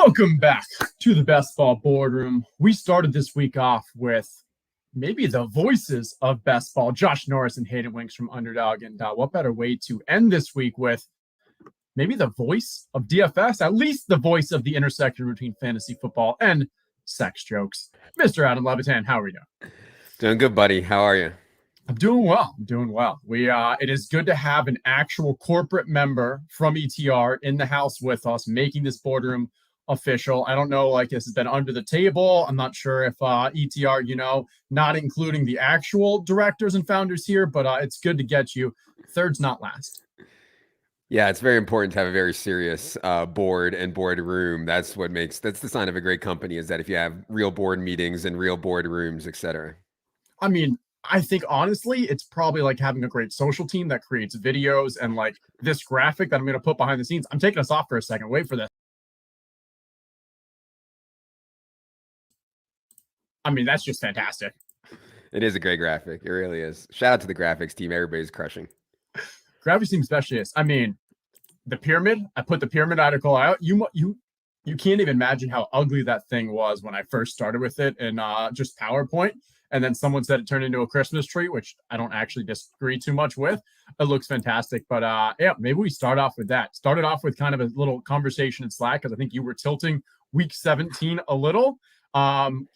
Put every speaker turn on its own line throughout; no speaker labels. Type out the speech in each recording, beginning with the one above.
Welcome back to the Best Ball Boardroom. We started this week off with maybe the voices of best ball, Josh Norris and Hayden Winks from Underdog. And what better way to end this week with maybe the voice of DFS, at least the voice of the intersection between fantasy football and sex jokes. Mr. Adam Levitan, how are you doing?
Doing good, buddy. How are you?
I'm doing well. It is good to have an actual corporate member from ETR in the house with us, making this boardroom official. I don't know, this has been under the table. I'm not sure if ETR, not including the actual directors and founders here, but it's good to get you. Third's not last.
Yeah, it's very important to have a very serious board and boardroom. That's the sign of a great company, is that if you have real board meetings and real board rooms, etc.
I mean, I think honestly, it's probably like having a great social team that creates videos and like this graphic that I'm going to put behind the scenes. I'm taking us off for a second. Wait for this. I mean, that's just fantastic.
It is a great graphic. It really is. Shout out to the graphics team. Everybody's crushing.
Graphics team specialist. I mean, the pyramid. I put the pyramid article out. You can't even imagine how ugly that thing was when I first started with it in just PowerPoint. And then someone said it turned into a Christmas tree, which I don't actually disagree too much with. It looks fantastic. But yeah, maybe we start off with that. Started off with kind of a little conversation in Slack because I think you were tilting week 17 a little.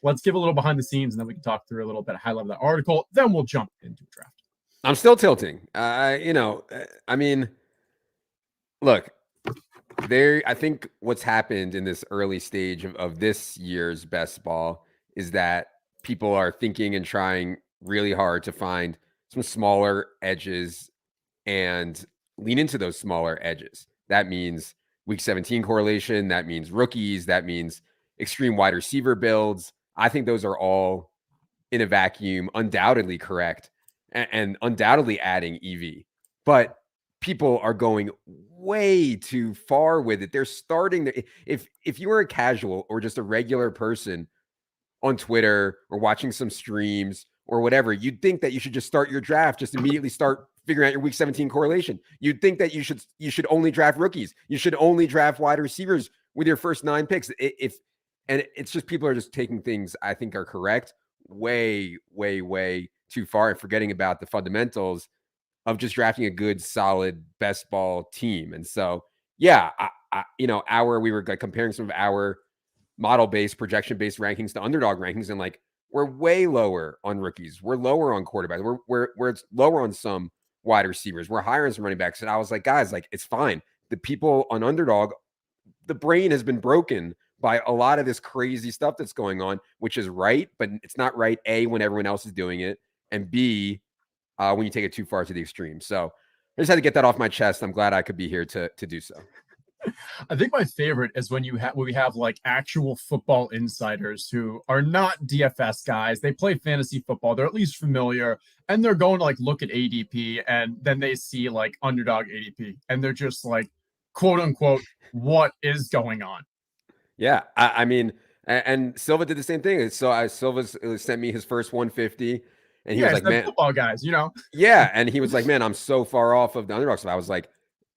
Let's give a little behind the scenes and then we can talk through a little bit high level of that article. Then we'll jump into draft.
I'm still tilting. Look, I think what's happened in this early stage of this year's best ball is that people are thinking and trying really hard to find some smaller edges and lean into those smaller edges. That means week 17 correlation. That means rookies. That means extreme wide receiver builds. I think those are all in a vacuum undoubtedly correct and undoubtedly adding EV. But people are going way too far with it. They're starting to, if you were a casual or just a regular person on Twitter or watching some streams or whatever, you'd think that you should just start your draft, just immediately start figuring out your week 17 correlation. You'd think that you should only draft rookies. You should only draft wide receivers with your first 9 picks. And it's just people are just taking things I think are correct way, way, way too far and forgetting about the fundamentals of just drafting a good, solid best ball team. And so, yeah, we were comparing some of our model-based, projection-based rankings to underdog rankings, and we're way lower on rookies. We're lower on quarterbacks. We're it's lower on some wide receivers. We're higher on some running backs. And I was like, guys, it's fine. The people on underdog, the brain has been broken by a lot of this crazy stuff that's going on, which is right, but it's not right, A, when everyone else is doing it, and B, when you take it too far to the extreme. So I just had to get that off my chest. I'm glad I could be here to do so.
I think my favorite is when we have actual football insiders who are not DFS guys. They play fantasy football. They're at least familiar, and they're going to look at ADP, and then they see underdog ADP, and they're just quote unquote, what is going on?
Yeah, I mean, and Silva did the same thing. So Silva sent me his first 150, and he was like, "Man,
football guys,
Yeah, and he was like, "Man, I'm so far off of the underdog." So I was like,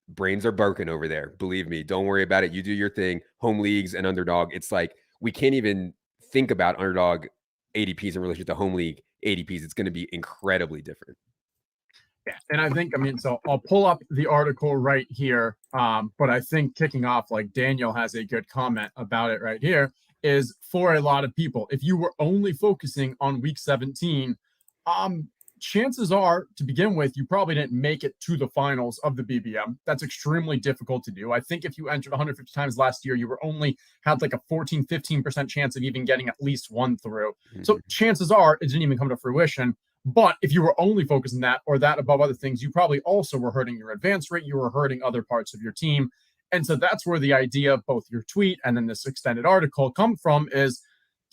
brains are broken over there. Believe me, don't worry about it. You do your thing. Home leagues and underdog. It's we can't even think about underdog ADPs in relation to home league ADPs. It's going to be incredibly different.
Yeah, and I think, so I'll pull up the article right here. But I think kicking off, Daniel has a good comment about it right here, is for a lot of people, if you were only focusing on week 17, chances are, to begin with, you probably didn't make it to the finals of the BBM. That's extremely difficult to do. I think if you entered 150 times last year, you were only had a 14-15% chance of even getting at least one through. Mm-hmm. So chances are it didn't even come to fruition. But if you were only focusing that or that above other things, you probably also were hurting your advance rate. You were hurting other parts of your team. And so that's where the idea of both your tweet and then this extended article come from, is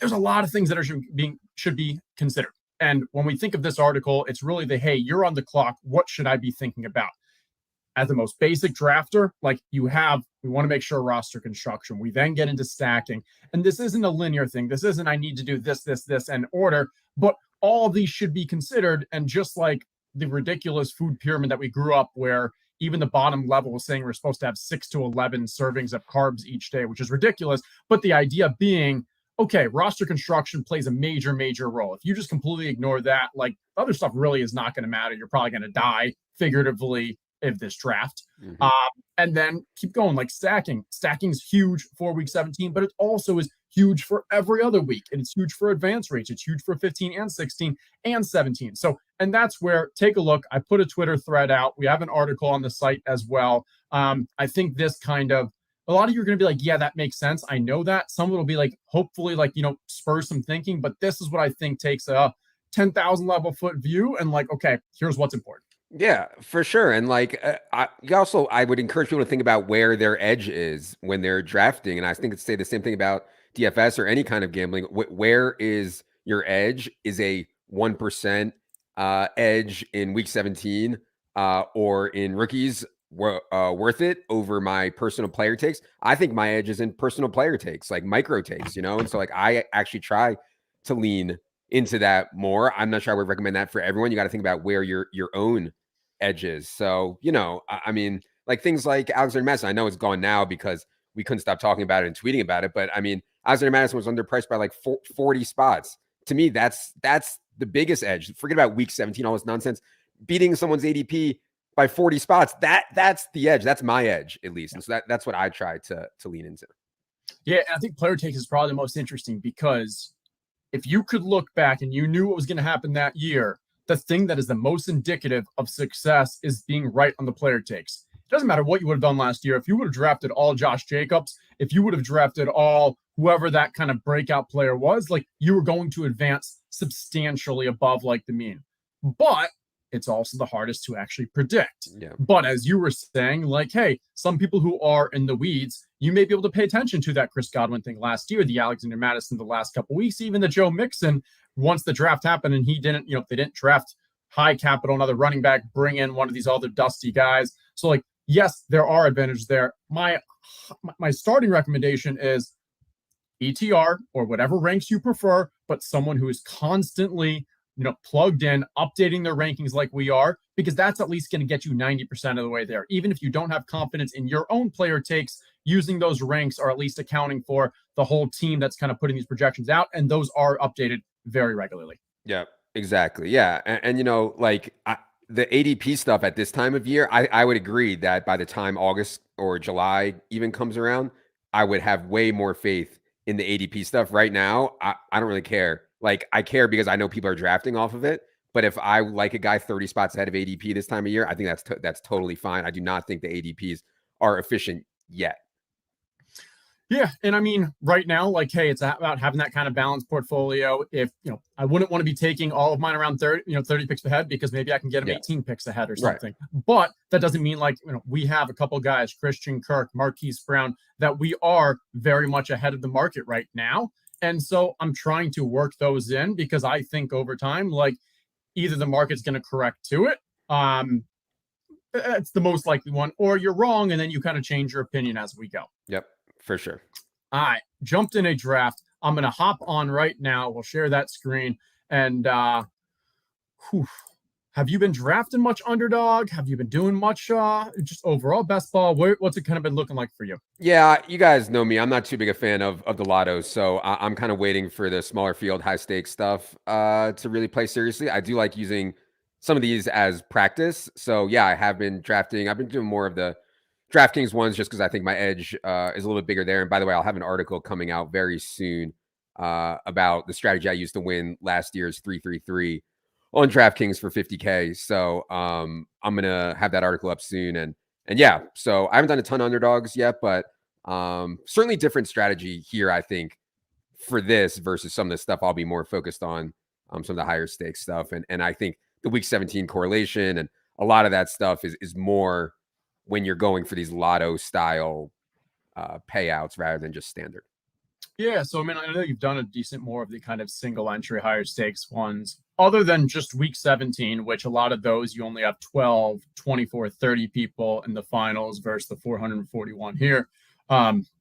there's a lot of things that should be considered. And when we think of this article, it's really hey, you're on the clock. What should I be thinking about? As the most basic drafter, we want to make sure roster construction. We then get into stacking. And this isn't a linear thing. This isn't I need to do this, and order. But all of these should be considered. And just like the ridiculous food pyramid that we grew up where even the bottom level was saying we're supposed to have 6 to 11 servings of carbs each day, which is ridiculous. But the idea being, okay, roster construction plays a major role. If you just completely ignore that, like other stuff really is not going to matter. You're probably going to die figuratively of this draft. And then keep going, like stacking. Stacking's huge for week 17, but it also is huge for every other week. And it's huge for advance rates. It's huge for 15 and 16 and 17. So, and that's where, take a look. I put a Twitter thread out. We have an article on the site as well. I think this kind of, a lot of you are going to be like, yeah, that makes sense. I know that. Some will be like, hopefully, like, spur some thinking. But this is what I think takes a 10,000 level foot view and like, okay, here's what's important.
Yeah, for sure. And like, I would encourage people to think about where their edge is when they're drafting. And I think it's say the same thing about DFS or any kind of gambling. Where is your edge? Is a 1% edge in week 17 or in rookies worth it over my personal player takes? I think my edge is in personal player takes, like micro takes, And so like, I actually try to lean into that more. I'm not sure I would recommend that for everyone. You got to think about where your own edges. So, I mean, like things like Alexander Madison, I know it's gone now because we couldn't stop talking about it and tweeting about it. But I mean, Alexander Madison was underpriced by like 40 spots. To me, that's the biggest edge. Forget about week 17, all this nonsense. Beating someone's ADP by 40 spots, that's the edge. That's my edge, at least. And so that's what I try to lean into.
Yeah, I think player takes is probably the most interesting because if you could look back and you knew what was going to happen that year, the thing that is the most indicative of success is being right on the player takes. It doesn't matter what you would have done last year. If you would have drafted all Josh Jacobs, if you would have drafted all whoever that kind of breakout player was, like you were going to advance substantially above like the mean. But it's also the hardest to actually predict.
Yeah.
But as you were saying, like, hey, some people who are in the weeds, you may be able to pay attention to that Chris Godwin thing last year, the Alexander Madison the last couple of weeks, even the Joe Mixon, once the draft happened and he didn't, they didn't draft high capital, another running back, bring in one of these other dusty guys. So like, yes, there are advantages there. My starting recommendation is ETR or whatever ranks you prefer, but someone who is constantly plugged in, updating their rankings like we are, because that's at least going to get you 90% of the way there. Even if you don't have confidence in your own player takes, using those ranks are at least accounting for the whole team that's kind of putting these projections out. And those are updated very regularly.
Yeah, exactly. Yeah. And the ADP stuff at this time of year, I would agree that by the time August or July even comes around, I would have way more faith in the ADP stuff. Right now, I don't really care. Like, I care because I know people are drafting off of it. But if I like a guy 30 spots ahead of ADP this time of year, I think that's totally fine. I do not think the ADPs are efficient yet.
Yeah. And I mean, right now, like, hey, it's about having that kind of balanced portfolio. If, I wouldn't want to be taking all of mine around 30 picks ahead because maybe I can get them 18 picks ahead or something. Right. But that doesn't mean like, we have a couple guys, Christian Kirk, Marquise Brown, that we are very much ahead of the market right now. And so I'm trying to work those in because I think over time, like either the market's going to correct to it. It's the most likely one, or you're wrong. And then you kind of change your opinion as we go.
Yep, for sure.
All right. Jumped in a draft. I'm going to hop on right now. We'll share that screen. And have you been drafting much underdog? Have you been doing much just overall best ball? What's it kind of been looking like for you?
Yeah, you guys know me. I'm not too big a fan of the lottos, so I'm kind of waiting for the smaller field, high stakes stuff to really play seriously. I do like using some of these as practice. So yeah, I have been drafting. I've been doing more of the DraftKings ones just because I think my edge is a little bit bigger there. And by the way, I'll have an article coming out very soon about the strategy I used to win last year's 3-3-3 on DraftKings for 50K. So I'm gonna have that article up soon, and yeah. So I haven't done a ton of underdogs yet, but certainly different strategy here. I think for this versus some of the stuff I'll be more focused on some of the higher stakes stuff, and I think the week 17 correlation and a lot of that stuff is more when you're going for these lotto style payouts rather than just standard.
Yeah, so I mean, I know you've done a decent more of the kind of single entry higher stakes ones, other than just week 17, which a lot of those you only have 12, 24, 30 people in the finals versus the 441 here.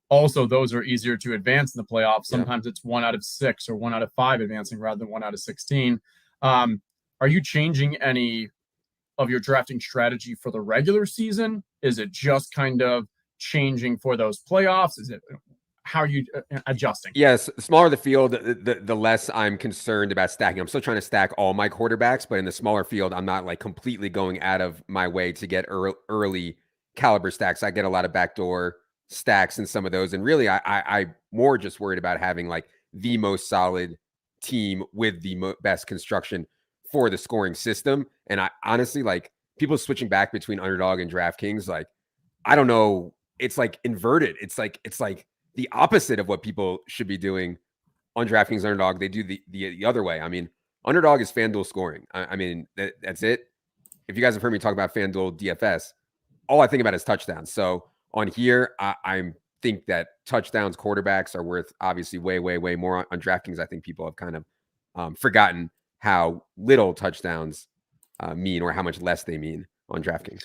Also, those are easier to advance in the playoffs. Sometimes it's 1 out of 6 or 1 out of 5 advancing rather than 1 out of 16. Are you changing any of your drafting strategy for the regular season? Is it just kind of changing for those playoffs? Is it how are you adjusting?
Yes, the smaller the field, the less I'm concerned about stacking. I'm still trying to stack all my quarterbacks, but in the smaller field, I'm not like completely going out of my way to get early caliber stacks. I get a lot of backdoor stacks in some of those, and really, I more just worried about having like the most solid team with the best construction for the scoring system. And I honestly, like, people switching back between Underdog and DraftKings, like, I don't know, it's like inverted. It's like the opposite of what people should be doing on DraftKings. Underdog, they do the other way. I mean, Underdog is FanDuel scoring. I mean, that's it. If you guys have heard me talk about FanDuel DFS, all I think about is touchdowns. So on here, I think that touchdowns, quarterbacks are worth obviously way more. On DraftKings, I think people have kind of forgotten how little touchdowns mean, or how much less they mean on DraftKings.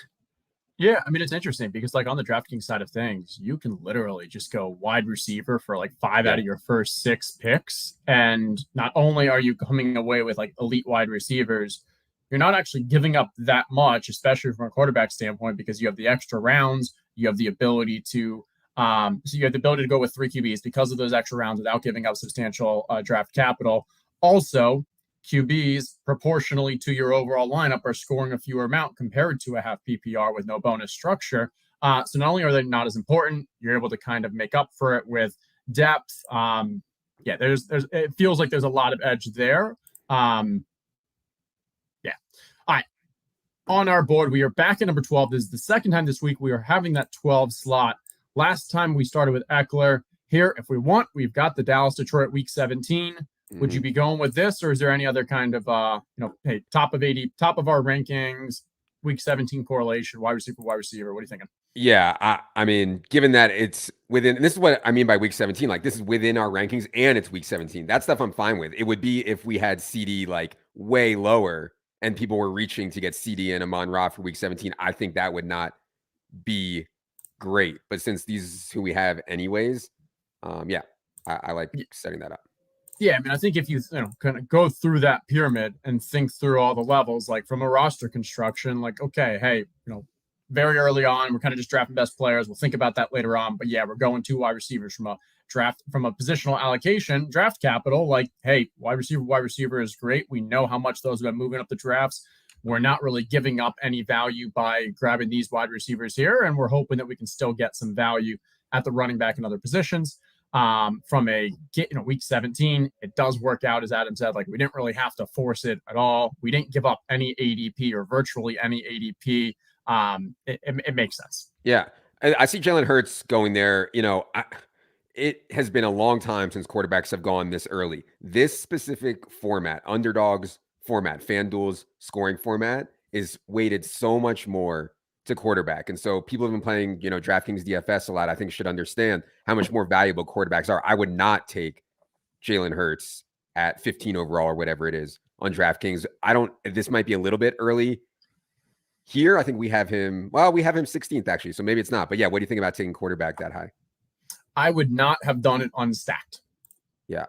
Yeah, I mean, it's interesting because, like, on the DraftKings side of things, you can literally just go wide receiver for like 5 out of your first 6 picks. And not only are you coming away with like elite wide receivers, you're not actually giving up that much, especially from a quarterback standpoint, because you have the extra rounds, you have the ability to go with 3 QBs because of those extra rounds without giving up substantial draft capital. Also, QBs proportionally to your overall lineup are scoring a fewer amount compared to a half PPR with no bonus structure. So not only are they not as important, you're able to kind of make up for it with depth. It feels like there's a lot of edge there. All right. On our board, we are back at number 12. This is the second time this week we are having that 12 slot. Last time we started with Eckler. Here, if we want, we've got the Dallas-Detroit week 17. Would you be going with this, or is there any other kind of, hey, top of our rankings, week 17 correlation, wide receiver? What are you thinking?
Yeah, I mean, given that it's within, and this is what I mean by week 17, like this is within our rankings and it's week 17. That stuff I'm fine with. It would be if we had CD like way lower and people were reaching to get CD and Amon-Ra for week 17. I think that would not be great. But since these is who we have anyways, I like setting that up.
Yeah, I mean, I think if you kind of go through that pyramid and think through all the levels, like from a roster construction, like, okay, hey, very early on, we're kind of just drafting best players. We'll think about that later on. But yeah, we're going 2 wide receivers from a positional allocation, draft capital. Like, hey, wide receiver is great. We know how much those have been moving up the drafts. We're not really giving up any value by grabbing these wide receivers here, and we're hoping that we can still get some value at the running back and other positions. From a week 17, it does work out, as Adam said. Like, we didn't really have to force it at all. We didn't give up any ADP or virtually any ADP. It makes sense.
Yeah, I see Jalen Hurts going there. It has been a long time since quarterbacks have gone this early. This specific format, Underdogs format, FanDuel's scoring format, is weighted so much more to quarterback. And so people have been playing, DraftKings DFS a lot, I think should understand how much more valuable quarterbacks are. I would not take Jalen Hurts at 15 overall or whatever it is on DraftKings. This might be a little bit early here. I think we have him 16th actually. So maybe it's not, but yeah, what do you think about taking quarterback that high?
I would not have done it unstacked.
Yeah.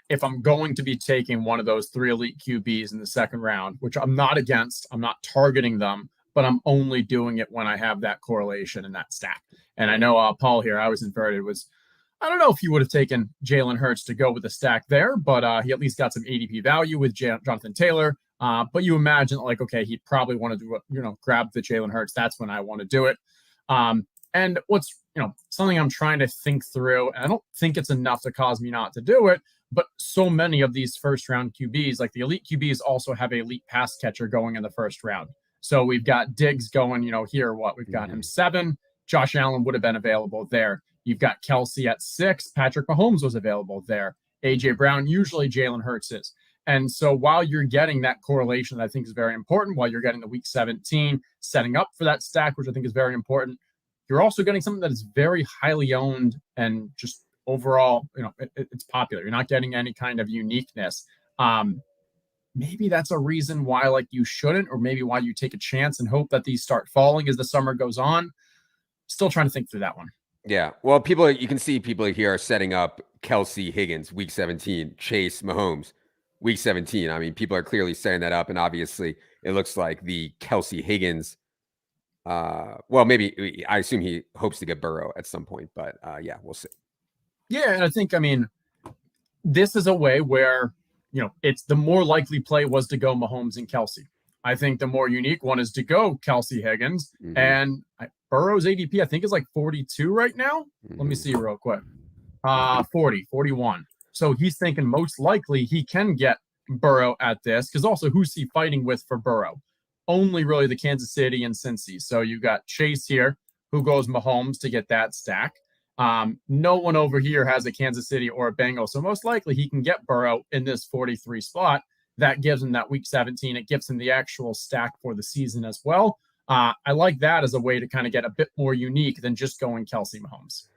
If I'm going to be taking one of those 3 elite QBs in the second round, which I'm not against, I'm not targeting them, but I'm only doing it when I have that correlation and that stack. And I know Paul here, I was inverted, I don't know if he would have taken Jalen Hurts to go with the stack there, but he at least got some ADP value with Jonathan Taylor. But you imagine, like, okay, he'd probably want to do, grab the Jalen Hurts. That's when I want to do it. And what's, something I'm trying to think through, and I don't think it's enough to cause me not to do it, but so many of these first round QBs, like the elite QBs, also have an elite pass catcher going in the first round. So we've got Diggs going, here, we've got him 7. Josh Allen would have been available there. You've got Kelsey at 6. Patrick Mahomes was available there. AJ Brown, usually Jalen Hurts is. And so while you're getting that correlation that I think is very important, while you're getting the week 17, setting up for that stack, which I think is very important, you're also getting something that is very highly owned and just overall, it's popular. You're not getting any kind of uniqueness. Maybe that's a reason why, like, you shouldn't, or maybe why you take a chance and hope that these start falling as the summer goes on. Still trying to think through that one.
Yeah. Well, you can see people here are setting up Kelsey, Higgins, week 17, Chase, Mahomes. week 17. I mean, people are clearly setting that up, and obviously it looks like the Kelsey Higgins. Well, maybe I assume he hopes to get Burrow at some point, but yeah, we'll see.
Yeah, and I think, I mean, this is a way where, it's the more likely play was to go Mahomes and Kelsey. I think the more unique one is to go Kelsey Higgins.
Mm-hmm.
And Burrow's ADP, I think, is like 42 right now.
Mm-hmm.
Let me see real quick. 41. So he's thinking most likely he can get Burrow at this, because also who's he fighting with for Burrow? Only really the Kansas City and Cincy. So you got Chase here, who goes Mahomes to get that stack. No one over here has a Kansas City or a Bengal. So most likely he can get Burrow in this 43 spot. That gives him that week 17. It gives him the actual stack for the season as well. I like that as a way to kind of get a bit more unique than just going Kelsey Mahomes.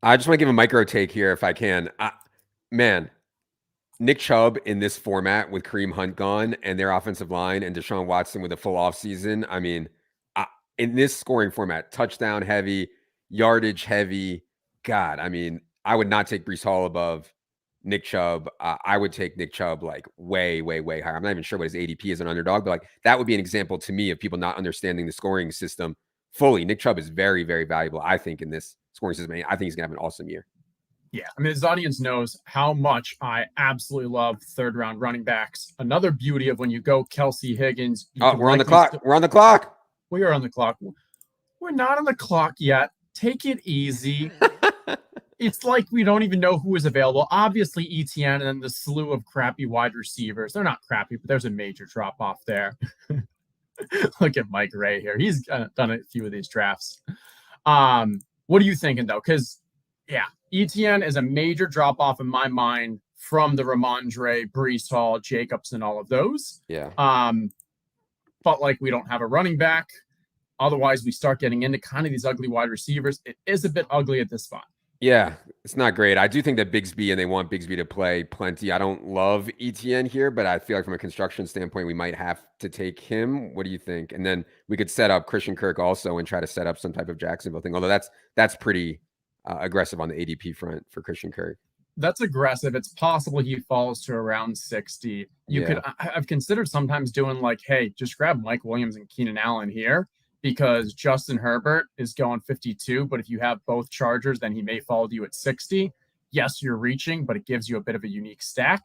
I just want to give a micro take here if I can. Man, Nick Chubb in this format with Kareem Hunt gone and their offensive line and Deshaun Watson with a full offseason. I mean, in this scoring format, touchdown heavy, yardage heavy. God, I mean, I would not take Breece Hall above Nick Chubb. I would take Nick Chubb like way, way, way higher. I'm not even sure what his ADP is an underdog, but like that would be an example to me of people not understanding the scoring system fully. Nick Chubb is very, very valuable, I think, in this scoring system. I think he's going to have an awesome year.
Yeah, I mean, this audience knows how much I absolutely love third-round running backs. Another beauty of when you go Kelsey Higgins.
We're on the clock. We're on the clock.
We are on the clock. We're not on the clock yet. Take it easy. It's like we don't even know who is available. Obviously, ETN and then the slew of crappy wide receivers. They're not crappy, but there's a major drop-off there. Look at Mike Ray here. He's done a few of these drafts. What are you thinking, though? Because, yeah, ETN is a major drop-off in my mind from the Ramondre, Breece Hall, Jacobs, and all of those.
Yeah.
But, like, we don't have a running back. Otherwise, we start getting into kind of these ugly wide receivers. It is a bit ugly at this spot.
Yeah, it's not great. I do think that Bigsby, and they want Bigsby to play plenty. I don't love ETN here, but I feel like from a construction standpoint, we might have to take him. What do you think? And then we could set up Christian Kirk also and try to set up some type of Jacksonville thing. Although that's pretty aggressive on the ADP front for Christian Kirk.
That's aggressive. It's possible he falls to around 60. I've considered sometimes doing like, hey, just grab Mike Williams and Keenan Allen here, because Justin Herbert is going 52, but if you have both Chargers, then he may fall to you at 60. Yes, you're reaching, but it gives you a bit of a unique stack.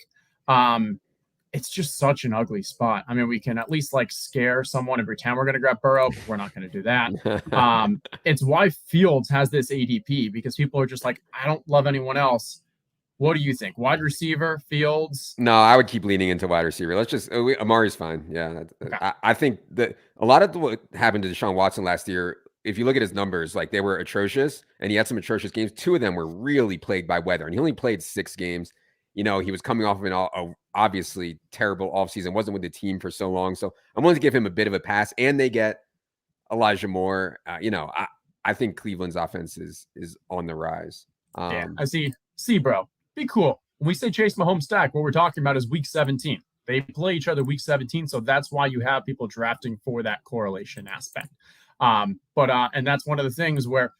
It's just such an ugly spot. I mean, we can at least like scare someone and pretend we're going to grab Burrow, but we're not going to do that. It's why Fields has this ADP, because people are just like, I don't love anyone else. What do you think? Wide receiver, Fields?
No, I would keep leaning into wide receiver. Let's just Amari's fine. Yeah, okay. I think that a lot of what happened to Deshaun Watson last year, if you look at his numbers, like they were atrocious, and he had some atrocious games. 2 of them were really plagued by weather, and he only played 6 games. You know, he was coming off of an obviously terrible offseason, wasn't with the team for so long. So I'm willing to give him a bit of a pass, and they get Elijah Moore. I think Cleveland's offense is on the rise.
Yeah, I see, bro. Be cool. When we say Chase Mahomes stack, what we're talking about is week 17. They play each other week 17, so that's why you have people drafting for that correlation aspect. And that's one of the things where,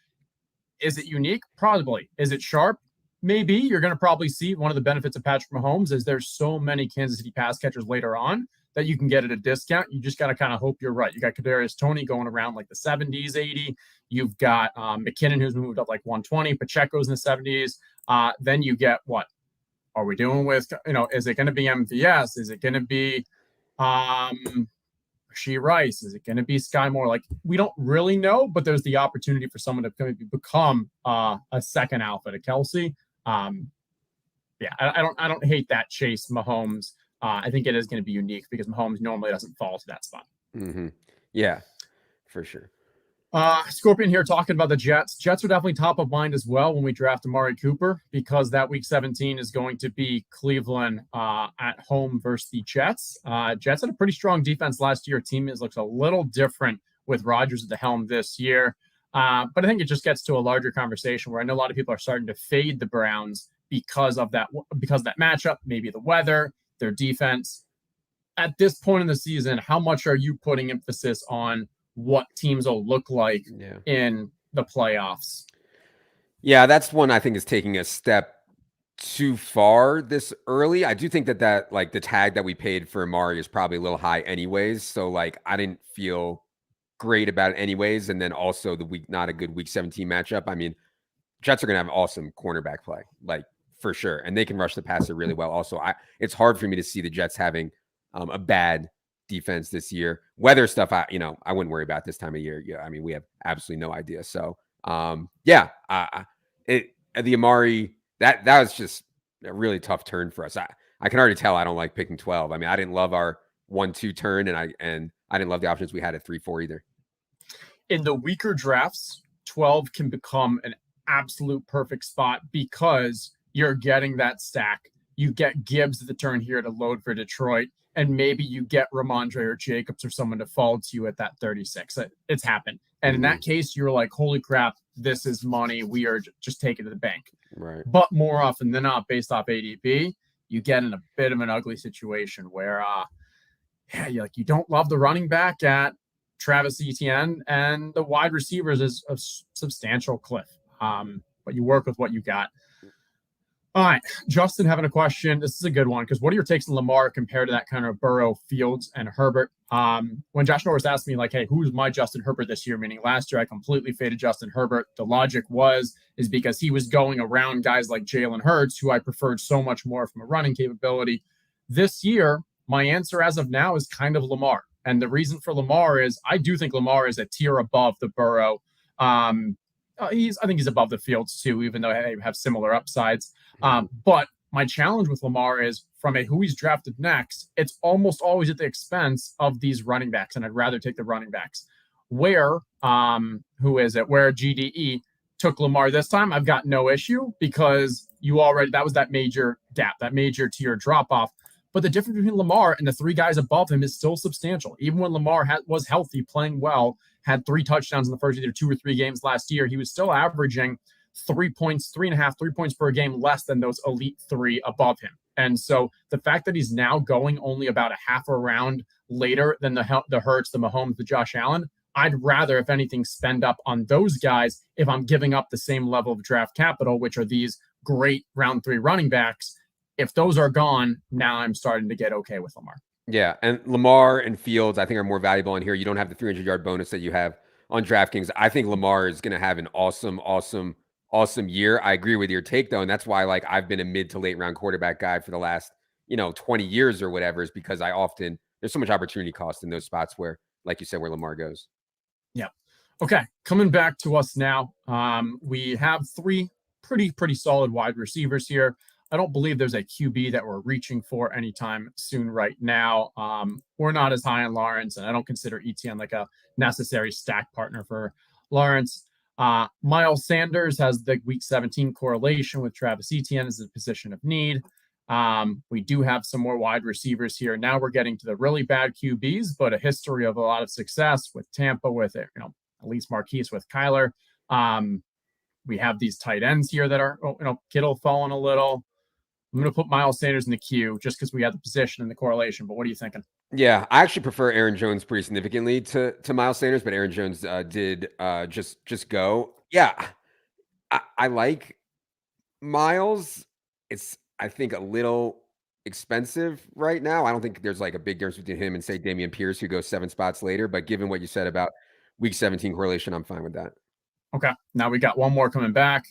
is it unique? Probably. Is it sharp? Maybe. You're going to probably see one of the benefits of Patrick Mahomes is there's so many Kansas City pass catchers later on that you can get at a discount. You just got to kind of hope you're right. You got Kadarius Toney going around like the 70s, 80. You've got McKinnon, who's moved up like 120. Pacheco's in the 70s. Then you get what are we doing with, is it going to be MVS? Is it going to be Rashee Rice? Is it going to be Sky Moore? Like, we don't really know, but there's the opportunity for someone to become a second alpha to Kelsey. I don't hate that Chase Mahomes. I think it is going to be unique because Mahomes normally doesn't fall to that spot.
Mm-hmm. Yeah, for sure.
Scorpion here talking about the Jets. Jets are definitely top of mind as well when we draft Amari Cooper, because that week 17 is going to be Cleveland at home versus the Jets. Jets had a pretty strong defense last year. Team looks a little different with Rodgers at the helm this year. But I think it just gets to a larger conversation where I know a lot of people are starting to fade the Browns because of that matchup, maybe the weather, their defense. At this point in the season, how much are you putting emphasis on what teams will look like in the playoffs?
Yeah, that's one I think is taking a step too far this early. I do think that like the tag that we paid for Amari is probably a little high anyways. So like I didn't feel great about it anyways. And then also not a good week 17 matchup. I mean, Jets are gonna have awesome cornerback play, like for sure. And they can rush the passer really well. Also, it's hard for me to see the Jets having a bad defense this year. Weather stuff, I wouldn't worry about this time of year. Yeah, I mean, we have absolutely no idea. So the Amari, that was just a really tough turn for us. I can already tell I don't like picking 12. I mean, I didn't love our 1-2 turn, and I didn't love the options we had at 3-4 either.
In the weaker drafts, 12 can become an absolute perfect spot because you're getting that stack. You get Gibbs at the turn here to load for Detroit, and maybe you get Ramondre or Jacobs or someone to fall to you at that 36. It's happened. And in that case, you're like, holy crap, this is money. We are just taking it to the bank.
Right.
But more often than not, based off ADP, you get in a bit of an ugly situation where you don't love the running back at Travis Etienne, and the wide receivers is a substantial cliff. But you work with what you got. All right, Justin having a question. This is a good one because what are your takes on Lamar compared to that kind of Burrow, Fields, and Herbert? When Josh Norris asked me, like, hey, who's my Justin Herbert this year? Meaning last year I completely faded Justin Herbert. The logic is because he was going around guys like Jalen Hurts, who I preferred so much more from a running capability. This year, my answer as of now is kind of Lamar. And the reason for Lamar is I do think Lamar is a tier above the Burrow. I think he's above the Fields too, even though they have similar upsides. But my challenge with Lamar is from who he's drafted next, it's almost always at the expense of these running backs. And I'd rather take the running backs. Where GDE took Lamar this time, I've got no issue because that was that major gap, that major tier drop off. But the difference between Lamar and the three guys above him is still substantial. Even when Lamar was healthy, playing well, had 3 touchdowns in the first either 2 or 3 games last year, he was still averaging 3 points, 3 points per game less than those elite 3 above him. And so the fact that he's now going only about a half a round later than the Hurts, the Mahomes, the Josh Allen, I'd rather, if anything, spend up on those guys if I'm giving up the same level of draft capital, which are these great round 3 running backs. If those are gone, now I'm starting to get okay with Lamar.
Yeah, and Lamar and Fields, I think, are more valuable in here. You don't have the 300-yard bonus that you have on DraftKings. I think Lamar is going to have an awesome year. I agree with your take, though, and that's why I've been a mid to late round quarterback guy for the last 20 years or whatever, is because there's so much opportunity cost in those spots where, like you said, where Lamar goes.
Yeah. Okay, coming back to us now. We have 3 pretty solid wide receivers here. I don't believe there's a QB that we're reaching for anytime soon right now. We're not as high on Lawrence, and I don't consider Etienne like a necessary stack partner for Lawrence. Miles Sanders has the week 17 correlation with Travis Etienne as a position of need. We do have some more wide receivers here. Now we're getting to the really bad QBs, but a history of a lot of success with Tampa, with at least Marquise with Kyler. We have these tight ends here that are, Kittle falling a little. I'm going to put Miles Sanders in the queue just because we have the position and the correlation. But what are you thinking?
Yeah, I actually prefer Aaron Jones pretty significantly to Miles Sanders, but Aaron Jones did just go. Yeah, I like Miles. It's, I think, a little expensive right now. I don't think there's a big difference between him and, say, Dameon Pierce, who goes 7 spots later. But given what you said about week 17 correlation, I'm fine with that.
Okay, now we got one more coming back.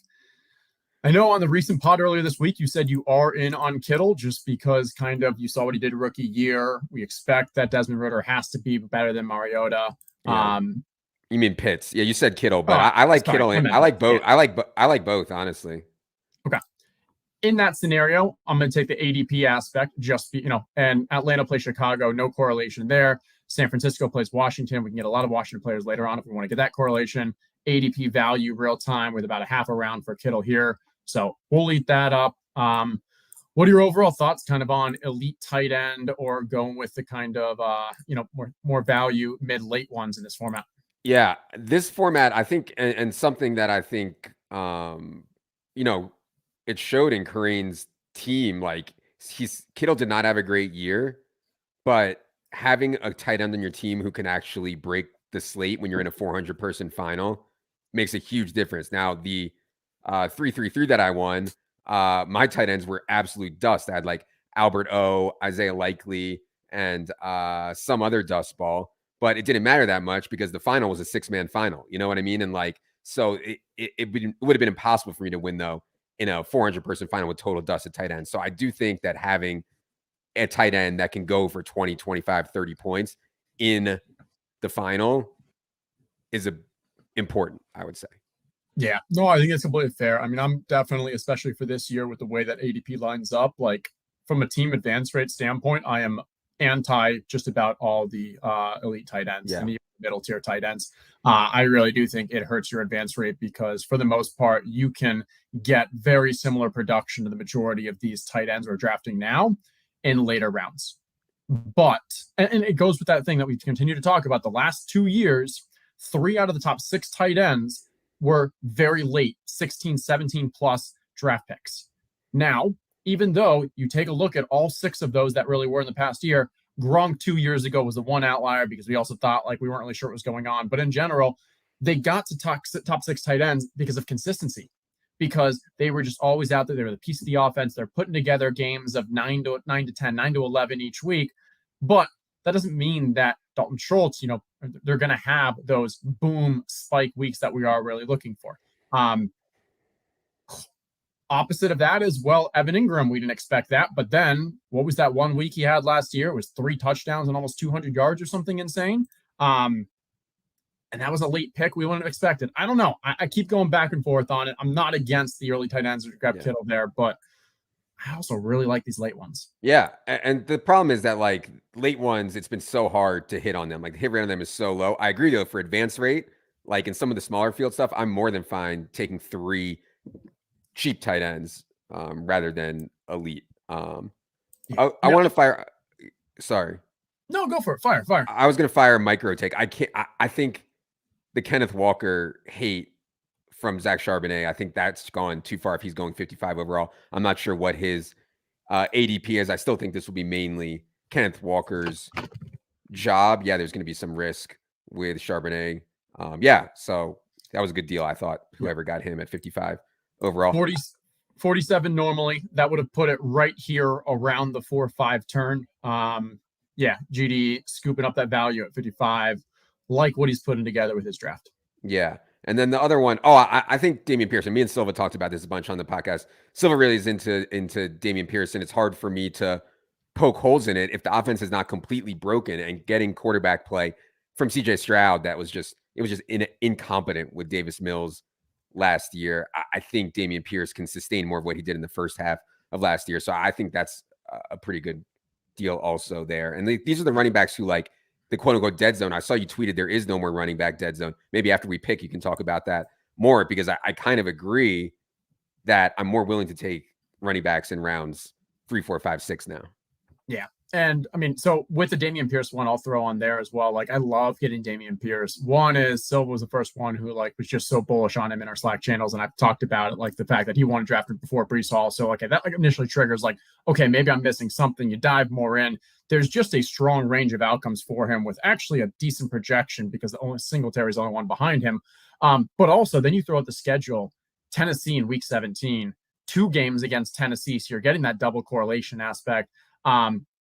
I know on the recent pod earlier this week, you said you are in on Kittle just because you saw what he did rookie year. We expect that Desmond Ridder has to be better than Mariota.
Yeah. You mean Pitts? Yeah, you said Kittle, but I like Kittle. And I like both.
Yeah.
I like both, honestly.
Okay. In that scenario, I'm going to take the ADP aspect, and Atlanta plays Chicago, no correlation there. San Francisco plays Washington. We can get a lot of Washington players later on if we want to get that correlation. ADP value real time with about a half a round for Kittle here. So we'll eat that up. What are your overall thoughts on elite tight end or going with the more value mid-late ones in this format?
Yeah, this format, I think, and something that I think, it showed in Kareem's team, Kittle did not have a great year, but having a tight end on your team who can actually break the slate when you're in a 400-person final makes a huge difference. Now, the 3-3-3 that I won, my tight ends were absolute dust. I had like Albert O, Isaiah Likely, and some other dust ball. But it didn't matter that much because the final was a 6-man final. You know what I mean? And like, so it would have been impossible for me to win, though, in a 400-person final with total dust at tight end. So I do think that having a tight end that can go for 20, 25, 30 points in the final is important, I would say.
Yeah, no, I think it's completely fair. I mean, I'm definitely, especially for this year with the way that ADP lines up, like from a team advance rate standpoint, I am anti just about all the elite tight ends and even middle tier tight ends. I really do think it hurts your advance rate because for the most part, you can get very similar production to the majority of these tight ends we're drafting now in later rounds. But, and it goes with that thing that we continue to talk about the last 2 years, 3 out of the top 6 tight ends were very late 16, 17 plus draft picks. Now, even though you take a look at all 6 of those that really were in the past year, Gronk 2 years ago was the one outlier because we also thought like we weren't really sure what was going on. But in general, they got to top 6 tight ends because of consistency, because they were just always out there. They were the piece of the offense. They're putting together games of 9 to 10, 9 to 11 each week. But that doesn't mean that Dalton Schultz, they're going to have those boom spike weeks that we are really looking for. Opposite of that is, well, Evan Ingram, we didn't expect that. But then what was that one week he had last year? It was 3 touchdowns and almost 200 yards or something insane. And that was a late pick we wouldn't have expected. I don't know. I keep going back and forth on it. I'm not against the early tight ends or grab Kittle there, but I also really like these late ones.
Yeah. And the problem is that like late ones, it's been so hard to hit on them. Like the hit rate on them is so low. I agree though, for advance rate, like in some of the smaller field stuff, I'm more than fine taking 3 cheap tight ends rather than elite. I want to fire. Sorry.
No, go for it. Fire.
I was going to fire a micro take. I think the Kenneth Walker hate from Zach Charbonnet, I think that's gone too far if he's going 55 overall. I'm not sure what his ADP is. I still think this will be mainly Kenneth Walker's job. Yeah, there's going to be some risk with Charbonnet. So that was a good deal, I thought, whoever got him at 55 overall.
47 normally. That would have put it right here around the 4-5 turn. GD scooping up that value at 55, like what he's putting together with his draft.
Yeah. And then the other one, I think Dameon Pierce. Me and Silva talked about this a bunch on the podcast. Silva really is into Dameon Pierce, and it's hard for me to poke holes in it if the offense is not completely broken, and getting quarterback play from CJ Stroud that was just incompetent with Davis Mills last year. I think Dameon Pierce can sustain more of what he did in the first half of last year. So I think that's a pretty good deal also there. And these are the running backs who like the quote unquote dead zone. I saw you tweeted there is no more running back dead zone. Maybe after we pick, you can talk about that more, because I kind of agree that I'm more willing to take running backs in rounds 3, 4, 5, 6 now.
Yeah. And I mean, so with the Dameon Pierce one, I'll throw on there as well. Like, I love getting Dameon Pierce. One is Silva was the first one who like was just so bullish on him in our Slack channels. And I've talked about it, like the fact that he wanted drafted before Breece Hall. So okay, that like initially triggers like, okay, maybe I'm missing something. You dive more in. There's just a strong range of outcomes for him with actually a decent projection, because the only Singletary is the only one behind him. But also then you throw out the schedule, Tennessee in week 17, 2 games against Tennessee. So you're getting that double correlation aspect.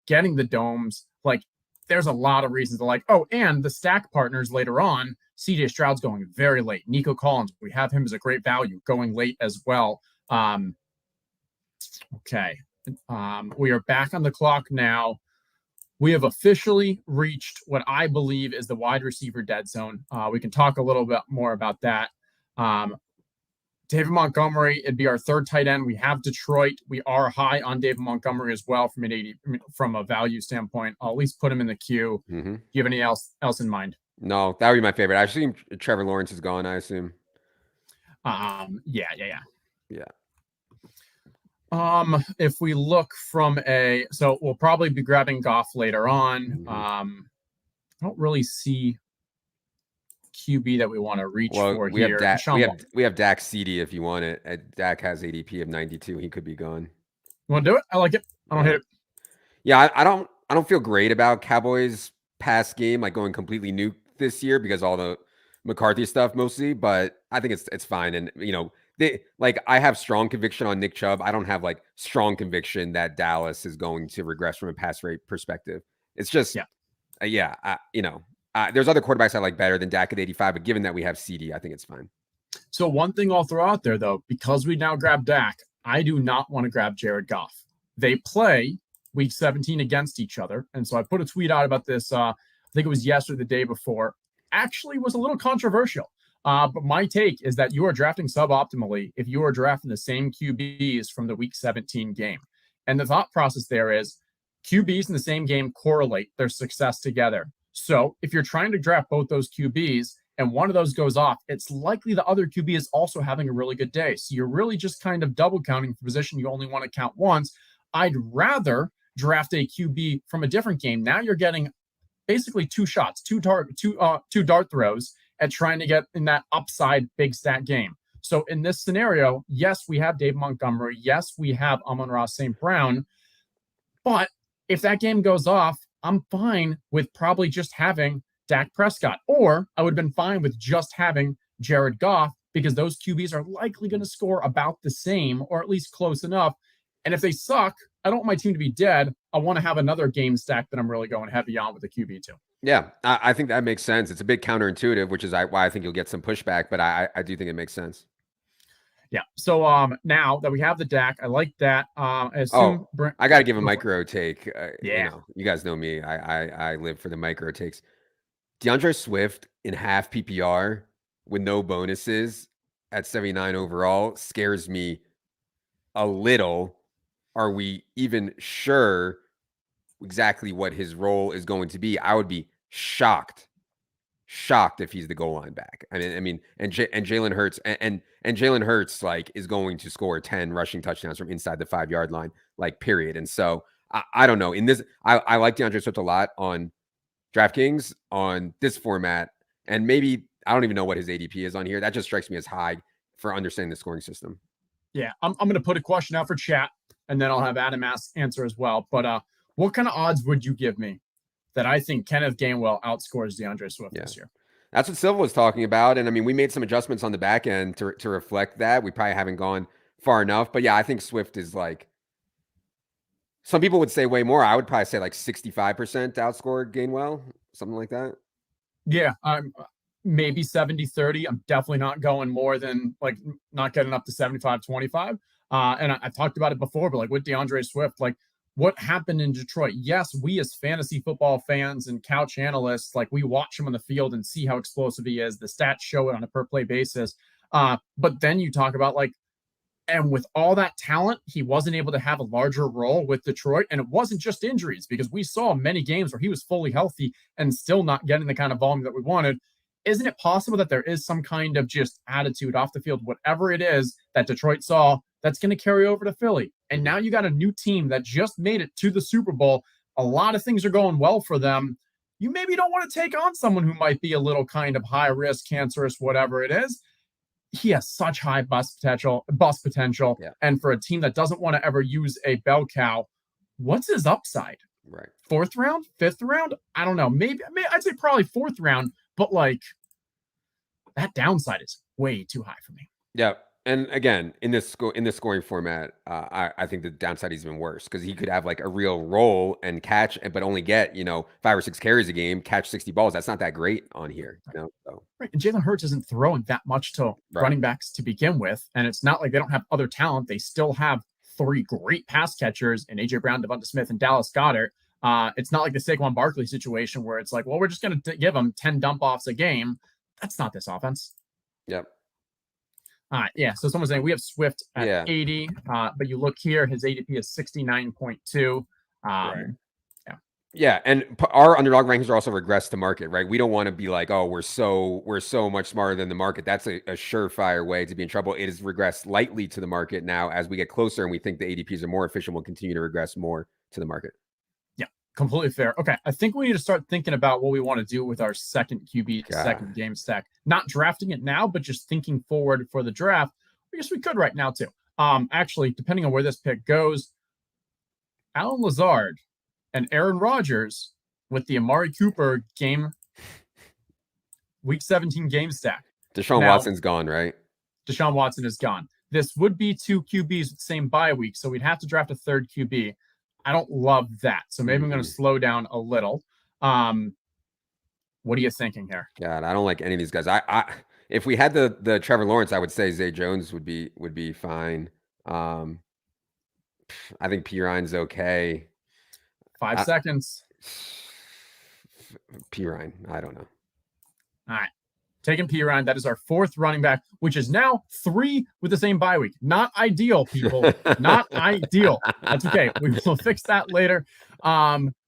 Getting the domes, like there's a lot of reasons to like, and the stack partners later on, CJ Stroud's going very late. Nico Collins, we have him as a great value going late as well. Okay. We are back on the clock now. We have officially reached what I believe is the wide receiver dead zone. We can talk a little bit more about that. David Montgomery, it'd be our 3rd tight end. We have Detroit. We are high on David Montgomery as well from a value standpoint. I'll at least put him in the queue.
Mm-hmm.
Do you have anything else in mind?
No, that would be my favorite. I assume Trevor Lawrence is gone, I assume.
Yeah. If we look from so we'll probably be grabbing Goff later on. I don't really see QB that we want to reach for
we
here.
We have Dak CD if you want it. Dak has ADP of 92. He could be gone.
You want to do it? I like it. I don't hate it.
Yeah, I don't feel great about Cowboys pass game, like going completely nuke this year because all the McCarthy stuff mostly, but I think it's fine. And I have strong conviction on Nick Chubb. I don't have like strong conviction that Dallas is going to regress from a pass rate perspective. It's just, there's other quarterbacks I like better than Dak at 85, but given that we have CD, I think it's fine.
So one thing I'll throw out there, though, because we now grab Dak, I do not want to grab Jared Goff. They play week 17 against each other. And so I put a tweet out about this. I think it was yesterday, the day before. Actually was a little controversial. But my take is that you are drafting suboptimally if you are drafting the same QBs from the week 17 game. And the thought process there is QBs in the same game correlate their success together. So if you're trying to draft both those QBs and one of those goes off, it's likely the other QB is also having a really good day. So you're really just kind of double counting the position you only want to count once. I'd rather draft a QB from a different game. Now you're getting basically two shots, two dart throws at trying to get in that upside big stat game. So in this scenario, yes, we have Dave Montgomery. Yes, we have Amon-Ra St. Brown. But if that game goes off, I'm fine with probably just having Dak Prescott. Or I would have been fine with just having Jared Goff because those QBs are likely going to score about the same or at least close enough. And if they suck, I don't want my team to be dead. I want to have another game stack that I'm really going heavy on with the QB too.
Yeah, I think that makes sense. It's a bit counterintuitive, which is why I think you'll get some pushback, but I do think it makes sense.
Yeah. So now that we have the Dak, I like that.
I got to give a micro take. You guys know me. I live for the micro takes. DeAndre Swift in half PPR with no bonuses at 79 overall scares me a little. Are we even sure exactly what his role is going to be? I would be shocked if he's the goal line back. And Jalen Hurts and Jalen Hurts like is going to score 10 rushing touchdowns from inside the 5-yard line, like period. And so I don't know. In this, I like DeAndre Swift a lot on DraftKings on this format, and maybe I don't even know what his ADP is on here. That just strikes me as high for understanding the scoring system.
Yeah, I'm going to put a question out for chat, and then I'll have Adam answer as well. But what kind of odds would you give me that I think Kenneth Gainwell outscores DeAndre Swift this year?
That's what Silva was talking about. And I mean, we made some adjustments on the back end to reflect that. We probably haven't gone far enough. But yeah, I think Swift is like, some people would say way more. I would probably say like 65% outscore Gainwell, something like that.
Yeah, maybe 70-30. I'm definitely not going more than like not getting up to 75-25. And I've talked about it before, but like with DeAndre Swift, like what happened in Detroit? Yes, we as fantasy football fans and couch analysts, like we watch him on the field and see how explosive he is. The stats show it on a per play basis. But then you talk about like, and with all that talent, he wasn't able to have a larger role with Detroit. And it wasn't just injuries, because we saw many games where he was fully healthy and still not getting the kind of volume that we wanted. Isn't it possible that there is some kind of just attitude off the field, whatever it is that Detroit saw, that's going to carry over to Philly? And now you got a new team that just made it to the Super Bowl. A lot of things are going well for them. You maybe don't want to take on someone who might be a little kind of high risk, cancerous, whatever it is. He has such high bust potential.
Yeah.
And for a team that doesn't want to ever use a bell cow, what's his upside?
Right.
4th round, 5th round? I don't know. Maybe I'd say probably 4th round, but like that downside is way too high for me.
Yeah. And again, in this scoring format, I think the downside is even worse because he could have like a real role and catch, but only get 5 or 6 carries a game, catch 60 balls. That's not that great on here. So.
Right. And Jalen Hurts isn't throwing that much to running backs to begin with, and it's not like they don't have other talent. They still have 3 great pass catchers in AJ Brown, Devonta Smith, and Dallas Goedert. It's not like the Saquon Barkley situation where it's like, well, we're just going to give him 10 dump offs a game. That's not this offense.
Yep.
Yeah. So someone's saying we have Swift at 80, but you look here, his ADP is 69.2.
Yeah, and our underdog rankings are also regressed to market, right? We don't want to be like, oh, we're so much smarter than the market. That's a surefire way to be in trouble. It is regressed lightly to the market now as we get closer, and we think the ADPs are more efficient. We'll continue to regress more to the market.
Yeah, completely fair. Okay, I think we need to start thinking about what we want to do with our second QB, second game stack. Not drafting it now, but just thinking forward for the draft. I guess we could right now too. Actually, depending on where this pick goes, Alan Lazard and Aaron Rodgers with the Amari Cooper game, week 17 game stack.
Deshaun Watson's gone, right?
Deshaun Watson is gone. This would be 2 QBs with the same bye week, so we'd have to draft a third QB. I don't love that, so maybe I'm going to slow down a little. What are you thinking here?
God, I don't like any of these guys. If we had the Trevor Lawrence, I would say Zay Jones would be fine. I think Piron's okay.
5 seconds.
Piron, I don't know.
All right. Taking Piron. That is our 4th running back, which is now 3 with the same bye week. Not ideal, people. Not ideal. That's okay. We will fix that later.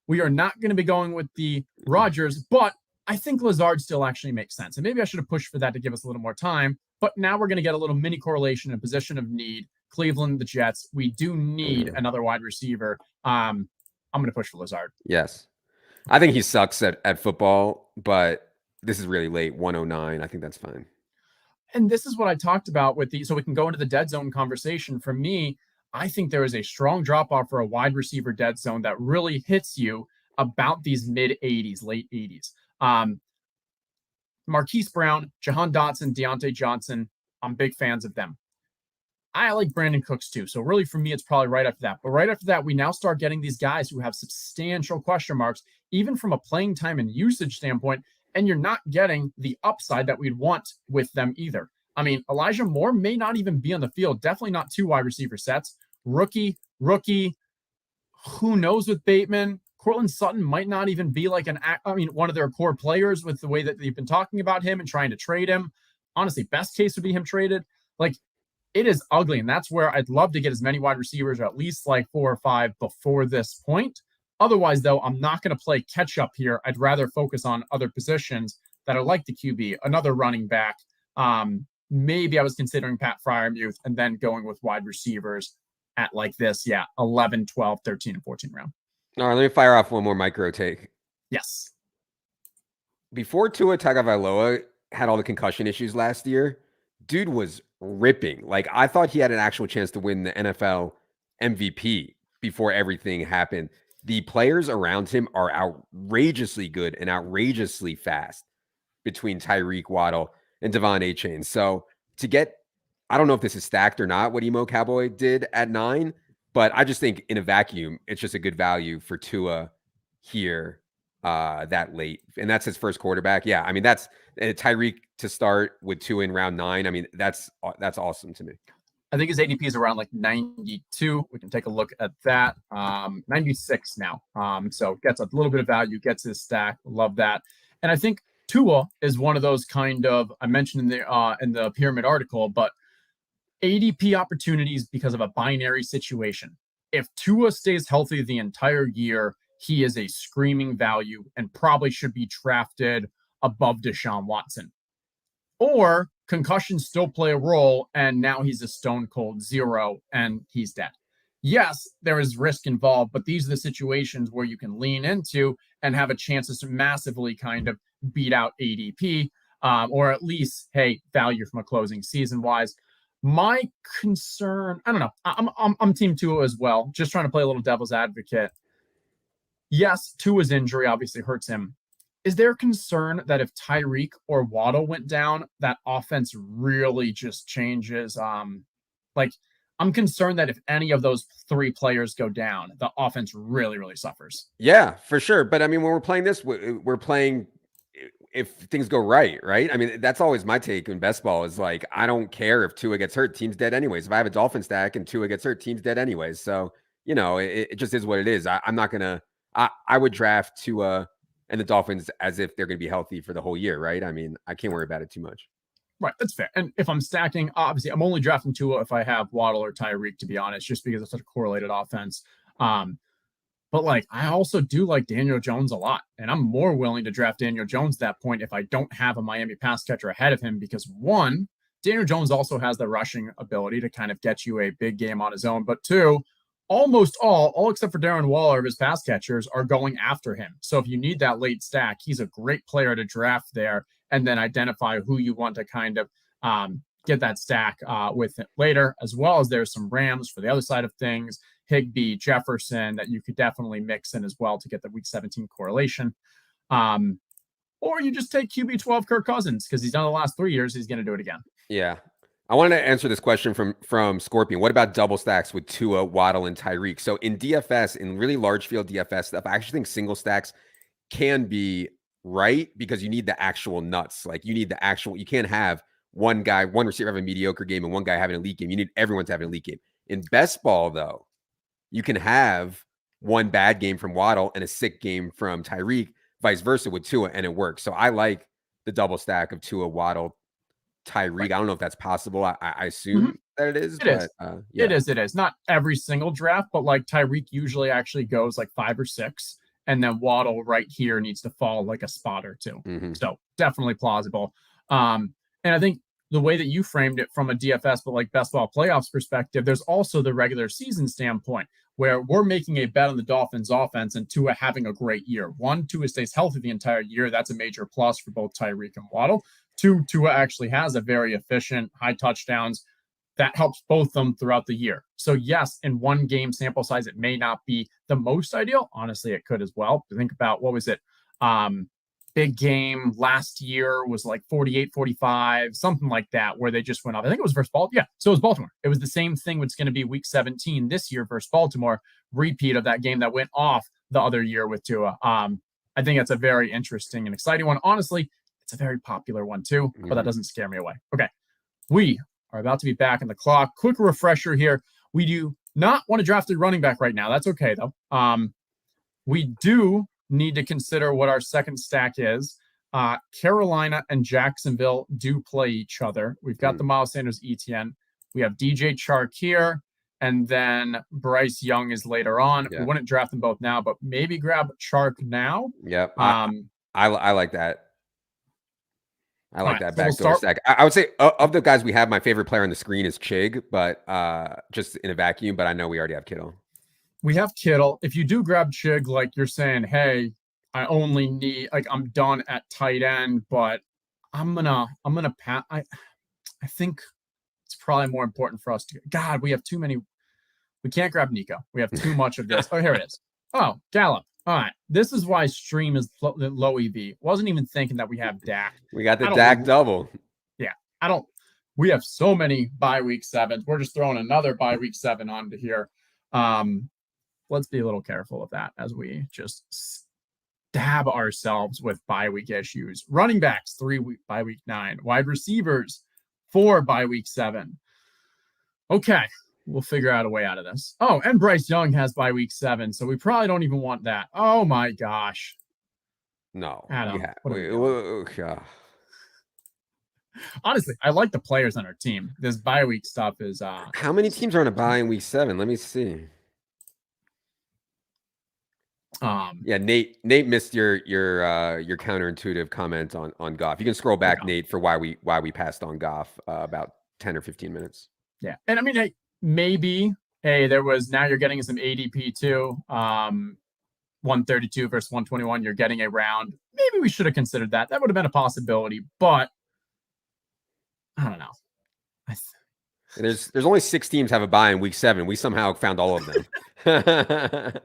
We are not going to be going with the Rodgers, but I think Lazard still actually makes sense. And maybe I should have pushed for that to give us a little more time. But now we're going to get a little mini correlation in position of need. Cleveland, the Jets. We do need another wide receiver. I'm going to push for Lazard.
Yes. I think he sucks at football, but this is really late, 109. I think that's fine.
And this is what I talked about with so we can go into the dead zone conversation. For me, I think there is a strong drop off for a wide receiver dead zone that really hits you about these mid 80s, late 80s. Marquise Brown, Jahan Dotson, Deontay Johnson. I'm big fans of them. I like Brandon Cooks too. So really for me, it's probably right after that. But right after that, we now start getting these guys who have substantial question marks, even from a playing time and usage standpoint. And you're not getting the upside that we'd want with them either. I mean, Elijah Moore may not even be on the field. Definitely not 2 wide receiver sets. Rookie. Who knows with Bateman? Cortland Sutton might not even be like one of their core players with the way that they've been talking about him and trying to trade him. Honestly, best case would be him traded. Like, it is ugly. And that's where I'd love to get as many wide receivers, or at least like 4 or 5 before this point. Otherwise, though, I'm not going to play catch up here. I'd rather focus on other positions that are like the QB, another running back. Maybe I was considering Pat Freiermuth and then going with wide receivers at like this. Yeah, 11, 12, 13, and 14 round.
All right, let me fire off one more micro take.
Yes.
Before Tua Tagovailoa had all the concussion issues last year, dude was ripping. Like, I thought he had an actual chance to win the NFL MVP before everything happened. The players around him are outrageously good and outrageously fast between Tyreek, Waddle, and Devon A-Chain. So to get, I don't know if this is stacked or not, what Emo Cowboy did at 9, but I just think in a vacuum, it's just a good value for Tua here that late. And that's his first quarterback. Yeah, I mean, that's Tyreek to start with Tua in round 9. I mean, that's awesome to me.
I think his ADP is around like 92. We can take a look at that. 96 now. So gets a little bit of value, gets his stack. Love that. And I think Tua is one of those kind of, I mentioned in the pyramid article, but ADP opportunities because of a binary situation. If Tua stays healthy the entire year, he is a screaming value and probably should be drafted above Deshaun Watson. Or concussions still play a role, and now he's a stone cold 0 and he's dead. Yes, there is risk involved, but these are the situations where you can lean into and have a chance to massively kind of beat out ADP, or at least, hey, value from a closing season wise. My concern, I don't know. I'm team Tua as well. Just trying to play a little devil's advocate. Yes, Tua's injury obviously hurts him. Is there concern that if Tyreek or Waddle went down, that offense really just changes? I'm concerned that if any of those 3 players go down, the offense really, really suffers.
Yeah, for sure. But I mean, when we're playing this, we're playing if things go right? I mean, that's always my take in best ball is like, I don't care if Tua gets hurt, team's dead anyways. If I have a Dolphin stack and Tua gets hurt, team's dead anyways. So, it just is what it is. I'm not going to, I would draft Tua and the Dolphins as if they're going to be healthy for the whole year, right? I mean, I can't worry about it too much.
Right, that's fair. And if I'm stacking, obviously, I'm only drafting Tua if I have Waddle or Tyreek, to be honest, just because it's such a correlated offense. But like, I also do like Daniel Jones a lot, and I'm more willing to draft Daniel Jones at that point if I don't have a Miami pass catcher ahead of him, because 1, Daniel Jones also has the rushing ability to kind of get you a big game on his own. But 2, almost all except for Darren Waller of his pass catchers are going after him. So if you need that late stack, he's a great player to draft there and then identify who you want to kind of get that stack with it later, as well as there's some Rams for the other side of things, Higbee, Jefferson, that you could definitely mix in as well to get the week 17 correlation. Or you just take QB 12 Kirk Cousins because he's done the last 3 years. He's going to do it again.
Yeah. I wanted to answer this question from Scorpion. What about double stacks with Tua, Waddle, and Tyreek? So in DFS, in really large field DFS stuff, I actually think single stacks can be right because you need the actual nuts. Like you need the actual. You can't have one guy, one receiver have a mediocre game and one guy having an elite game. You need everyone to have an elite game. In best ball, though, you can have one bad game from Waddle and a sick game from Tyreek, vice versa with Tua, and it works. So I like the double stack of Tua, Waddle, Tyreek.
Right.
I don't know if that's possible. I assume that it is,
It is.
Yeah.
It is. Not every single draft, but like Tyreek usually actually goes like 5 or 6. And then Waddle right here needs to fall like a spot or two. So definitely plausible. And I think the way that you framed it from a DFS, but like best ball playoffs perspective, there's also the regular season standpoint where we're making a bet on the Dolphins offense and Tua having a great year. One, Tua stays healthy the entire year. That's a major plus for both Tyreek and Waddle. Two, Tua actually has a very efficient, high touchdowns. That helps both them throughout the year. So yes, in one game sample size, it may not be the most ideal. Honestly, it could as well. Think about, what was it? Big game last year was like 48-45, something like that, where they just went off. I think it was versus Baltimore. Yeah, so it was Baltimore. It was the same thing. What's going to be week 17 this year versus Baltimore, repeat of that game that went off the other year with Tua. I think that's a very interesting and exciting one. Honestly, it's a very popular one too, but that doesn't scare me away. Okay, we are about to be back in the clock. Quick refresher here. We do not want to draft a running back right now. That's okay, though. We do need to consider what our second stack is. Carolina and Jacksonville do play each other. We've got the Miles Sanders ETN. We have DJ Chark here, and then Bryce Young is later on.
Yeah.
We wouldn't draft them both now, but maybe grab Chark now.
Yep. I like that. I like that backdoor stack. I would say of the guys we have, my favorite player on the screen is Chig, but just in a vacuum. But I know we already have Kittle.
We have Kittle. If you do grab Chig, like you're saying, hey, I only need, like, I'm done at tight end, but I'm gonna pass. I think it's probably more important for us to. God, we have too many. We can't grab Nico. We have too much of this. Oh, here it is. Oh, Gallup. All right. This is why stream is low EV. Wasn't even thinking that we have Dak.
We got the Dak double.
Yeah. We have so many bye week 7s. We're just throwing another bye week 7 onto here. Let's be a little careful of that as we just stab ourselves with bye week issues. Running backs, 3 bye week 9. Wide receivers, 4 bye week 7. Okay. We'll figure out a way out of this. Oh, and Bryce Young has bye week 7, so we probably don't even want that. Oh my gosh.
No.
Adam,
Honestly,
I like the players on our team. This bye week stuff is
how many teams are on a bye in week 7? Let me see. Yeah, Nate missed your counterintuitive comment on Goff. You can scroll back, Nate, for why we passed on Goff about 10 or 15 minutes.
Yeah. And I mean, hey, maybe, there was, now you're getting some ADP too. 132 versus 121, you're getting a round. Maybe we should have considered that. That would have been a possibility, but I don't know.
There's only 6 teams have a bye in week 7. We somehow found all of them.
That's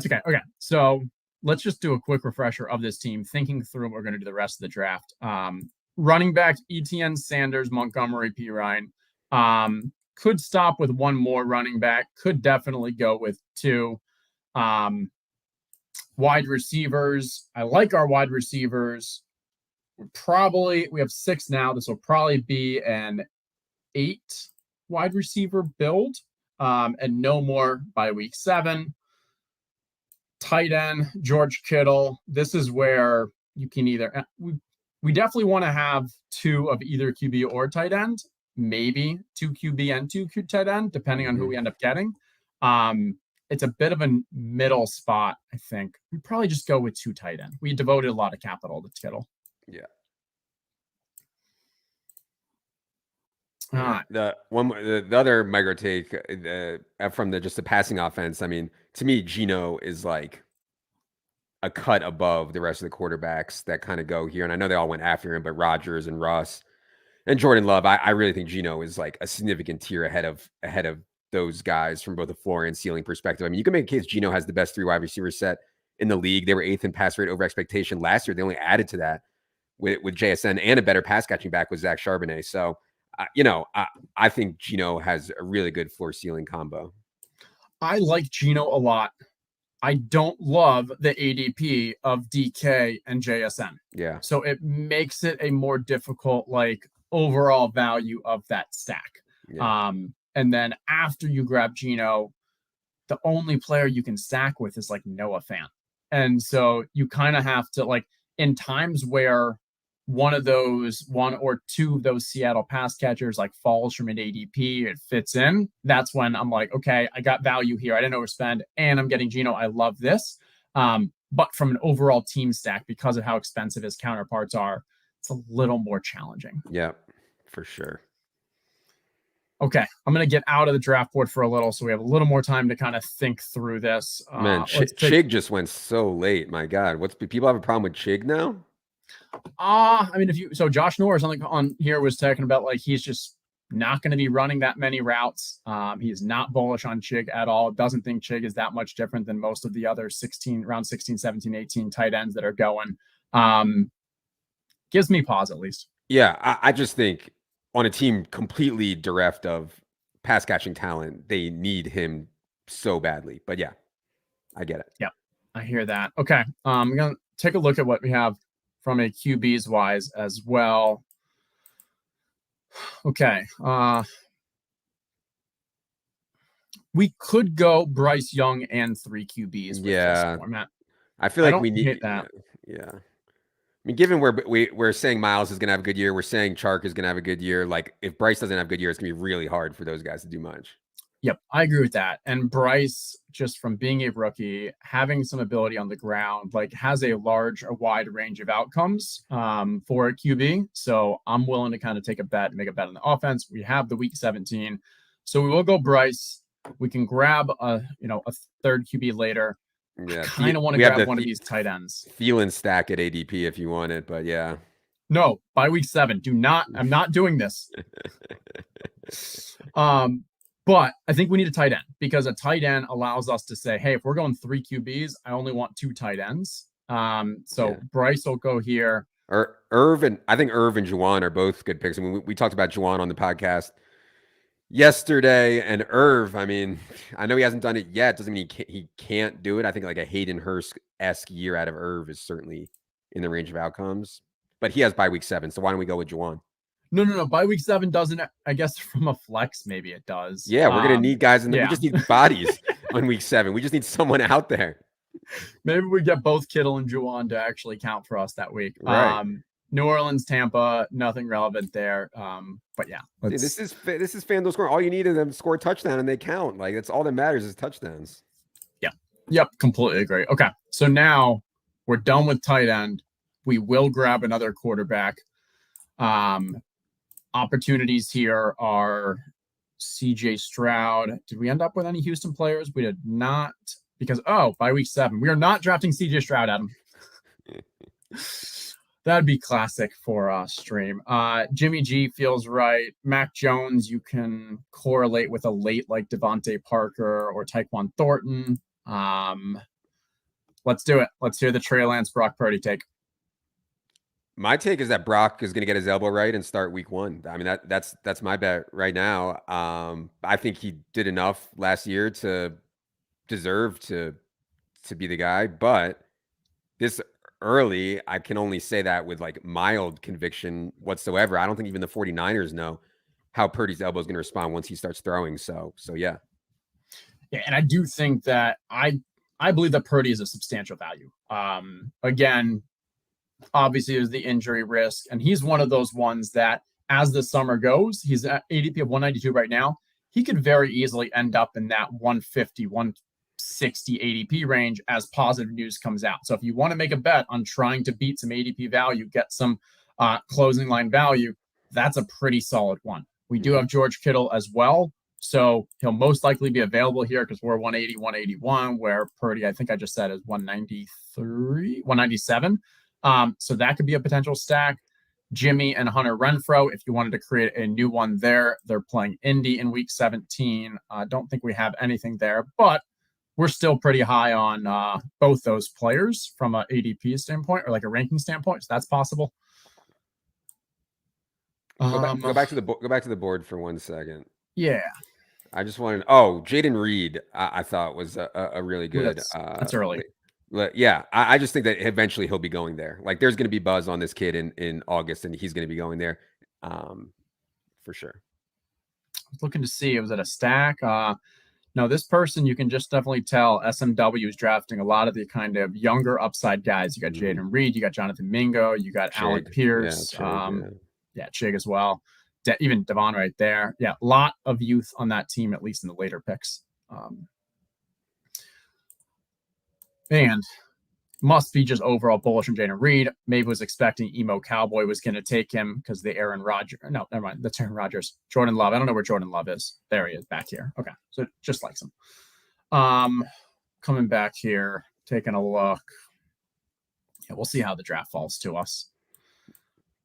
okay. Okay. So let's just do a quick refresher of this team, thinking through what we're going to do the rest of the draft. Running back, ETN, Sanders, Montgomery, P. Ryan. Could stop with one more running back. Could definitely go with 2. Wide receivers. I like our wide receivers. We have 6 now. This will probably be an 8 wide receiver build. And no more by week 7. Tight end, George Kittle. This is where you can either, we definitely want to have 2 of either QB or tight end, maybe 2 QB and 2 tight end, depending on who we end up getting. It's a bit of a middle spot, I think. We'd probably just go with 2 tight end. We devoted a lot of capital to Kittle.
Yeah.
All right.
The other micro take from the passing offense. I mean, to me, Geno is like a cut above the rest of the quarterbacks that kind of go here. And I know they all went after him, but Rodgers and Russ and Jordan Love, I really think Geno is like a significant tier ahead of those guys from both a floor and ceiling perspective. I mean, you can make a case Geno has the best 3 wide receiver set in the league. They were 8th in pass rate over expectation last year. They only added to that with JSN and a better pass catching back with Zach Charbonnet. So, I think Gino has a really good floor ceiling combo.
I like Gino a lot. I don't love the ADP of DK and JSN.
Yeah.
So it makes it a more difficult, like, overall value of that stack.
Yeah.
And then after you grab Gino, the only player you can stack with is like Noah Fant. And so you kind of have to, like, in times where one or two of those Seattle pass catchers like falls from an ADP, it fits in. That's when I'm like, okay, I got value here. I didn't overspend, and I'm getting Gino. I love this. But from an overall team stack, because of how expensive his counterparts are, it's a little more challenging.
Yeah, for sure.
Okay, I'm going to get out of the draft board for a little, so we have a little more time to kind of think through this.
Man, Chig just went so late. My God, people have a problem with Chig now?
I mean, Josh Norris on here was talking about, like, he's just not going to be running that many routes. He's not bullish on Chig at all. Doesn't think Chig is that much different than most of the other round 16, 17, 18 tight ends that are going. Gives me pause, at least.
Yeah, I just think on a team completely bereft of pass catching talent, they need him so badly. But yeah, I get it.
Yeah, I hear that. Okay, I'm going to take a look at what we have from a QBs wise as well. Okay. We could go Bryce Young and 3 QBs with this format.
I feel like we
need that.
Yeah. I mean, given we're saying Miles is going to have a good year, we're saying Chark is going to have a good year. Like, if Bryce doesn't have a good year, it's going to be really hard for those guys to do much.
Yep, I agree with that. And Bryce, just from being a rookie, having some ability on the ground, like, has a wide range of outcomes for a QB. So I'm willing to kind of take a bet and make a bet on the offense. We have the week 17. So we will go Bryce. We can grab a third QB later.
Yeah,
I kind of want to grab one of these tight ends.
Thielen stack at ADP if you want it, but yeah.
No, by week 7. I'm not doing this. But I think we need a tight end, because a tight end allows us to say, hey, if we're going 3 QBs, I only want 2 tight ends. Bryce will go here.
I think Irv and Juwan are both good picks. I mean, we talked about Juwan on the podcast yesterday, and Irv, I mean, I know he hasn't done it yet. Doesn't mean he can't do it. I think like a Hayden Hurst-esque year out of Irv is certainly in the range of outcomes. But he has by week 7, so why don't we go with Juwan?
No. By week 7 doesn't. I guess from a flex, maybe it does.
Yeah, we're gonna need guys, we just need bodies on week 7. We just need someone out there.
Maybe we get both Kittle and Juwan to actually count for us that week.
Right.
New Orleans, Tampa, nothing relevant there. But yeah,
this is FanDuel scoring. All you need is them to score a touchdown and they count. Like, that's all that matters is touchdowns.
Yeah. Yep. Completely agree. Okay. So now we're done with tight end. We will grab another quarterback. Opportunities here are CJ Stroud. Did we end up with any Houston players? We did not, because by week 7, we are not drafting CJ Stroud, Adam. That'd be classic for stream. Jimmy G feels right. Mac Jones, you can correlate with a late like Devontae Parker or Tyquan Thornton. Let's do it. Let's hear the Trey Lance Brock Purdy take.
My take is that Brock is going to get his elbow right and start week 1. I mean, that's my bet right now. I think he did enough last year to deserve to be the guy, but this early, I can only say that with like mild conviction whatsoever. I don't think even the 49ers know how Purdy's elbow is going to respond once he starts throwing. So yeah.
Yeah, and I do think that I believe that Purdy is a substantial value. Again, obviously there's the injury risk, and he's one of those ones that as the summer goes, he's at ADP of 192 right now. He could very easily end up in that 150, 160 ADP range as positive news comes out. So if you want to make a bet on trying to beat some ADP value, get some closing line value, that's a pretty solid one. We do have George Kittle as well. So he'll most likely be available here because we're 180, 181, where Purdy, I think I just said, is 193, 197. So that could be a potential stack. Jimmy and Hunter Renfrow, if you wanted to create a new one there, they're playing Indy in week 17. Don't think we have anything there, but we're still pretty high on both those players from an ADP standpoint or like a ranking standpoint. So that's possible.
Go back to the board for 1 second.
Yeah.
I just wanted. Oh, Jaden Reed, I thought was a really good.
That's early.
Yeah, I just think that eventually he'll be going there. Like, there's going to be buzz on this kid in August, and he's going to be going there, for sure.
I was looking to see, was it a stack? No, this person, you can just definitely tell SMW is drafting a lot of the kind of younger upside guys. You got Jaden Reed, you got Jonathan Mingo, you got
Chig.
Alec Pierce, Chig as well. Even Devon right there. Yeah, a lot of youth on that team, at least in the later picks. And must be just overall bullish on Jaden Reed. Maybe was expecting Emo Cowboy was going to take him because the Aaron Rodgers. No, never mind. That's Aaron Rodgers. Jordan Love. I don't know where Jordan Love is. There he is back here. Okay. So just likes him. Coming back here, taking a look. Yeah, we'll see how the draft falls to us.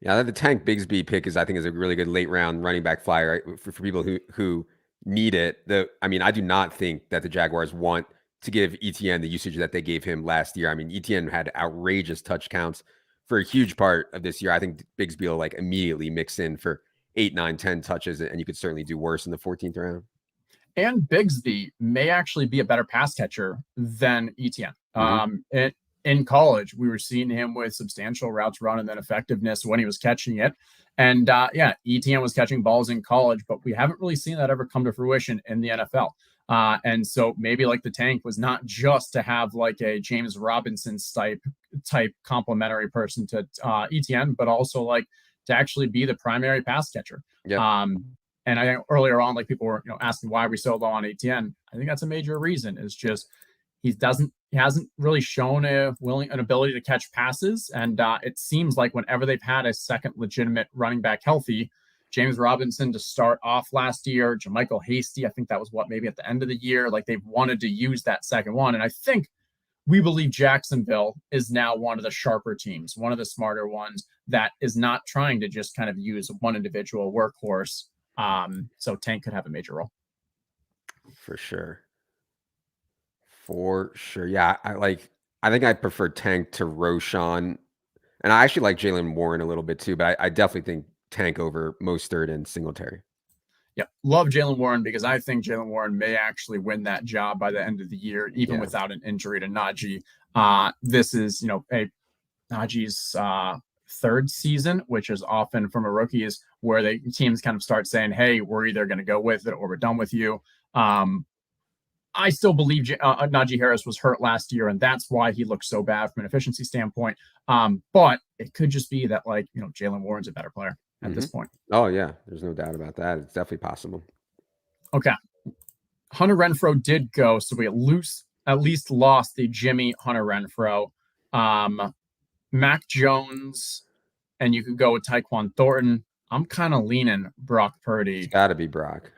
Yeah, the Tank Bigsby pick is, I think, is a really good late round running back flyer, right? For people who need it. I do not think that the Jaguars want to give ETN the usage that they gave him last year. I mean, ETN had outrageous touch counts for a huge part of this year. I think Bigsby will like immediately mix in for 8, 9, 10 touches, and you could certainly do worse in the 14th round.
And Bigsby may actually be a better pass catcher than ETN. In college, we were seeing him with substantial routes run and then effectiveness when he was catching it. And ETN was catching balls in college, but we haven't really seen that ever come to fruition in the NFL. And so maybe like the Tank was not just to have like a James Robinson type complementary person to ETN, but also like to actually be the primary pass catcher.
Yep.
And I think earlier on, like people were asking why are we so low on ETN. I think that's a major reason. Is just he hasn't really shown an ability to catch passes, and it seems like whenever they've had a second legitimate running back healthy. James Robinson to start off last year, JaMychal Hasty, I think that was maybe at the end of the year, like they've wanted to use that second one. And I think we believe Jacksonville is now one of the sharper teams, one of the smarter ones that is not trying to just kind of use one individual workhorse. So Tank could have a major role.
For sure. Yeah. I think I prefer Tank to Roshan. And I actually like Jalen Warren a little bit too, but I definitely think Tank over Mostert and Singletary.
Yeah, love Jalen Warren because I think Jalen Warren may actually win that job by the end of the year, even without an injury to Najee. This is, Najee's third season, which is often from a rookie, is where the teams kind of start saying, hey, we're either going to go with it or we're done with you. I still believe Najee Harris was hurt last year, and that's why he looked so bad from an efficiency standpoint. But it could just be that, Jalen Warren's a better player at this point.
Oh, yeah. There's no doubt about that. It's definitely possible.
Okay. Hunter Renfrow did go, so we at least lost the Jimmy Hunter Renfrow. Mac Jones, and you could go with Tyquan Thornton. I'm kind of leaning Brock Purdy.
It's got to be Brock.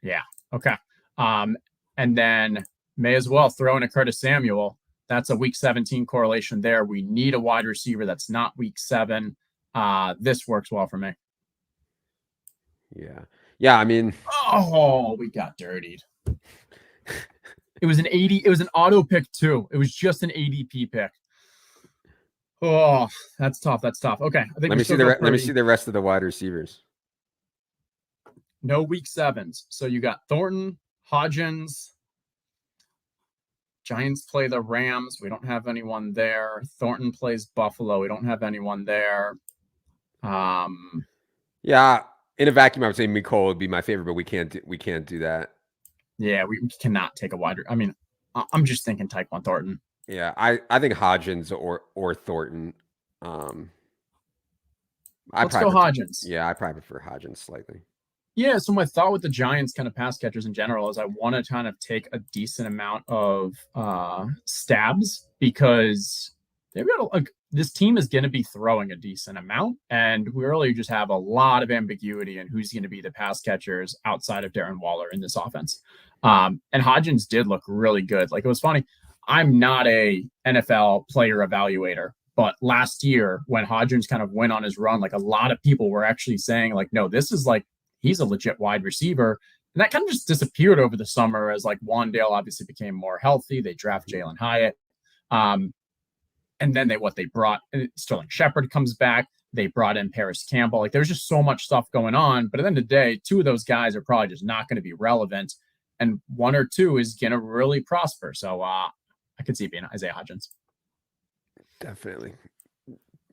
Yeah. Okay. And then may as well throw in a Curtis Samuel. That's a week 17 correlation there. We need a wide receiver that's not week 7. This works well for me.
Yeah. Yeah, I mean.
Oh, we got dirtied. It was an auto pick too. It was just an ADP pick. Oh, that's tough. Okay. I think
let me see the rest of the wide receivers.
No week 7s. So you got Thornton, Hodgins. Giants play the Rams. We don't have anyone there. Thornton plays Buffalo. We don't have anyone there.
Yeah, in a vacuum, I would say Mecole would be my favorite, but we can't do that.
Yeah, we cannot take a wider. I mean, I'm just thinking Tyquan Thornton.
Yeah, I think Hodgins or Thornton.
Let's go Hodgins.
Yeah, I probably prefer Hodgins slightly.
Yeah, so my thought with the Giants kind of pass catchers in general is I want to kind of take a decent amount of stabs because they've got this team is going to be throwing a decent amount, and we really just have a lot of ambiguity in who's going to be the pass catchers outside of Darren Waller in this offense. And Hodgins did look really good. Like, it was funny. I'm not a NFL player evaluator, but last year when Hodgins kind of went on his run, like a lot of people were actually saying like, no, this is like, he's a legit wide receiver. And that kind of just disappeared over the summer as like Wandale obviously became more healthy. They draft Jalen Hyatt. And then they brought Sterling Shepard comes back. They brought in Paris Campbell. Like there's just so much stuff going on. But at the end of the day, two of those guys are probably just not going to be relevant. And one or two is going to really prosper. So I could see it being Isaiah Hodgins.
Definitely.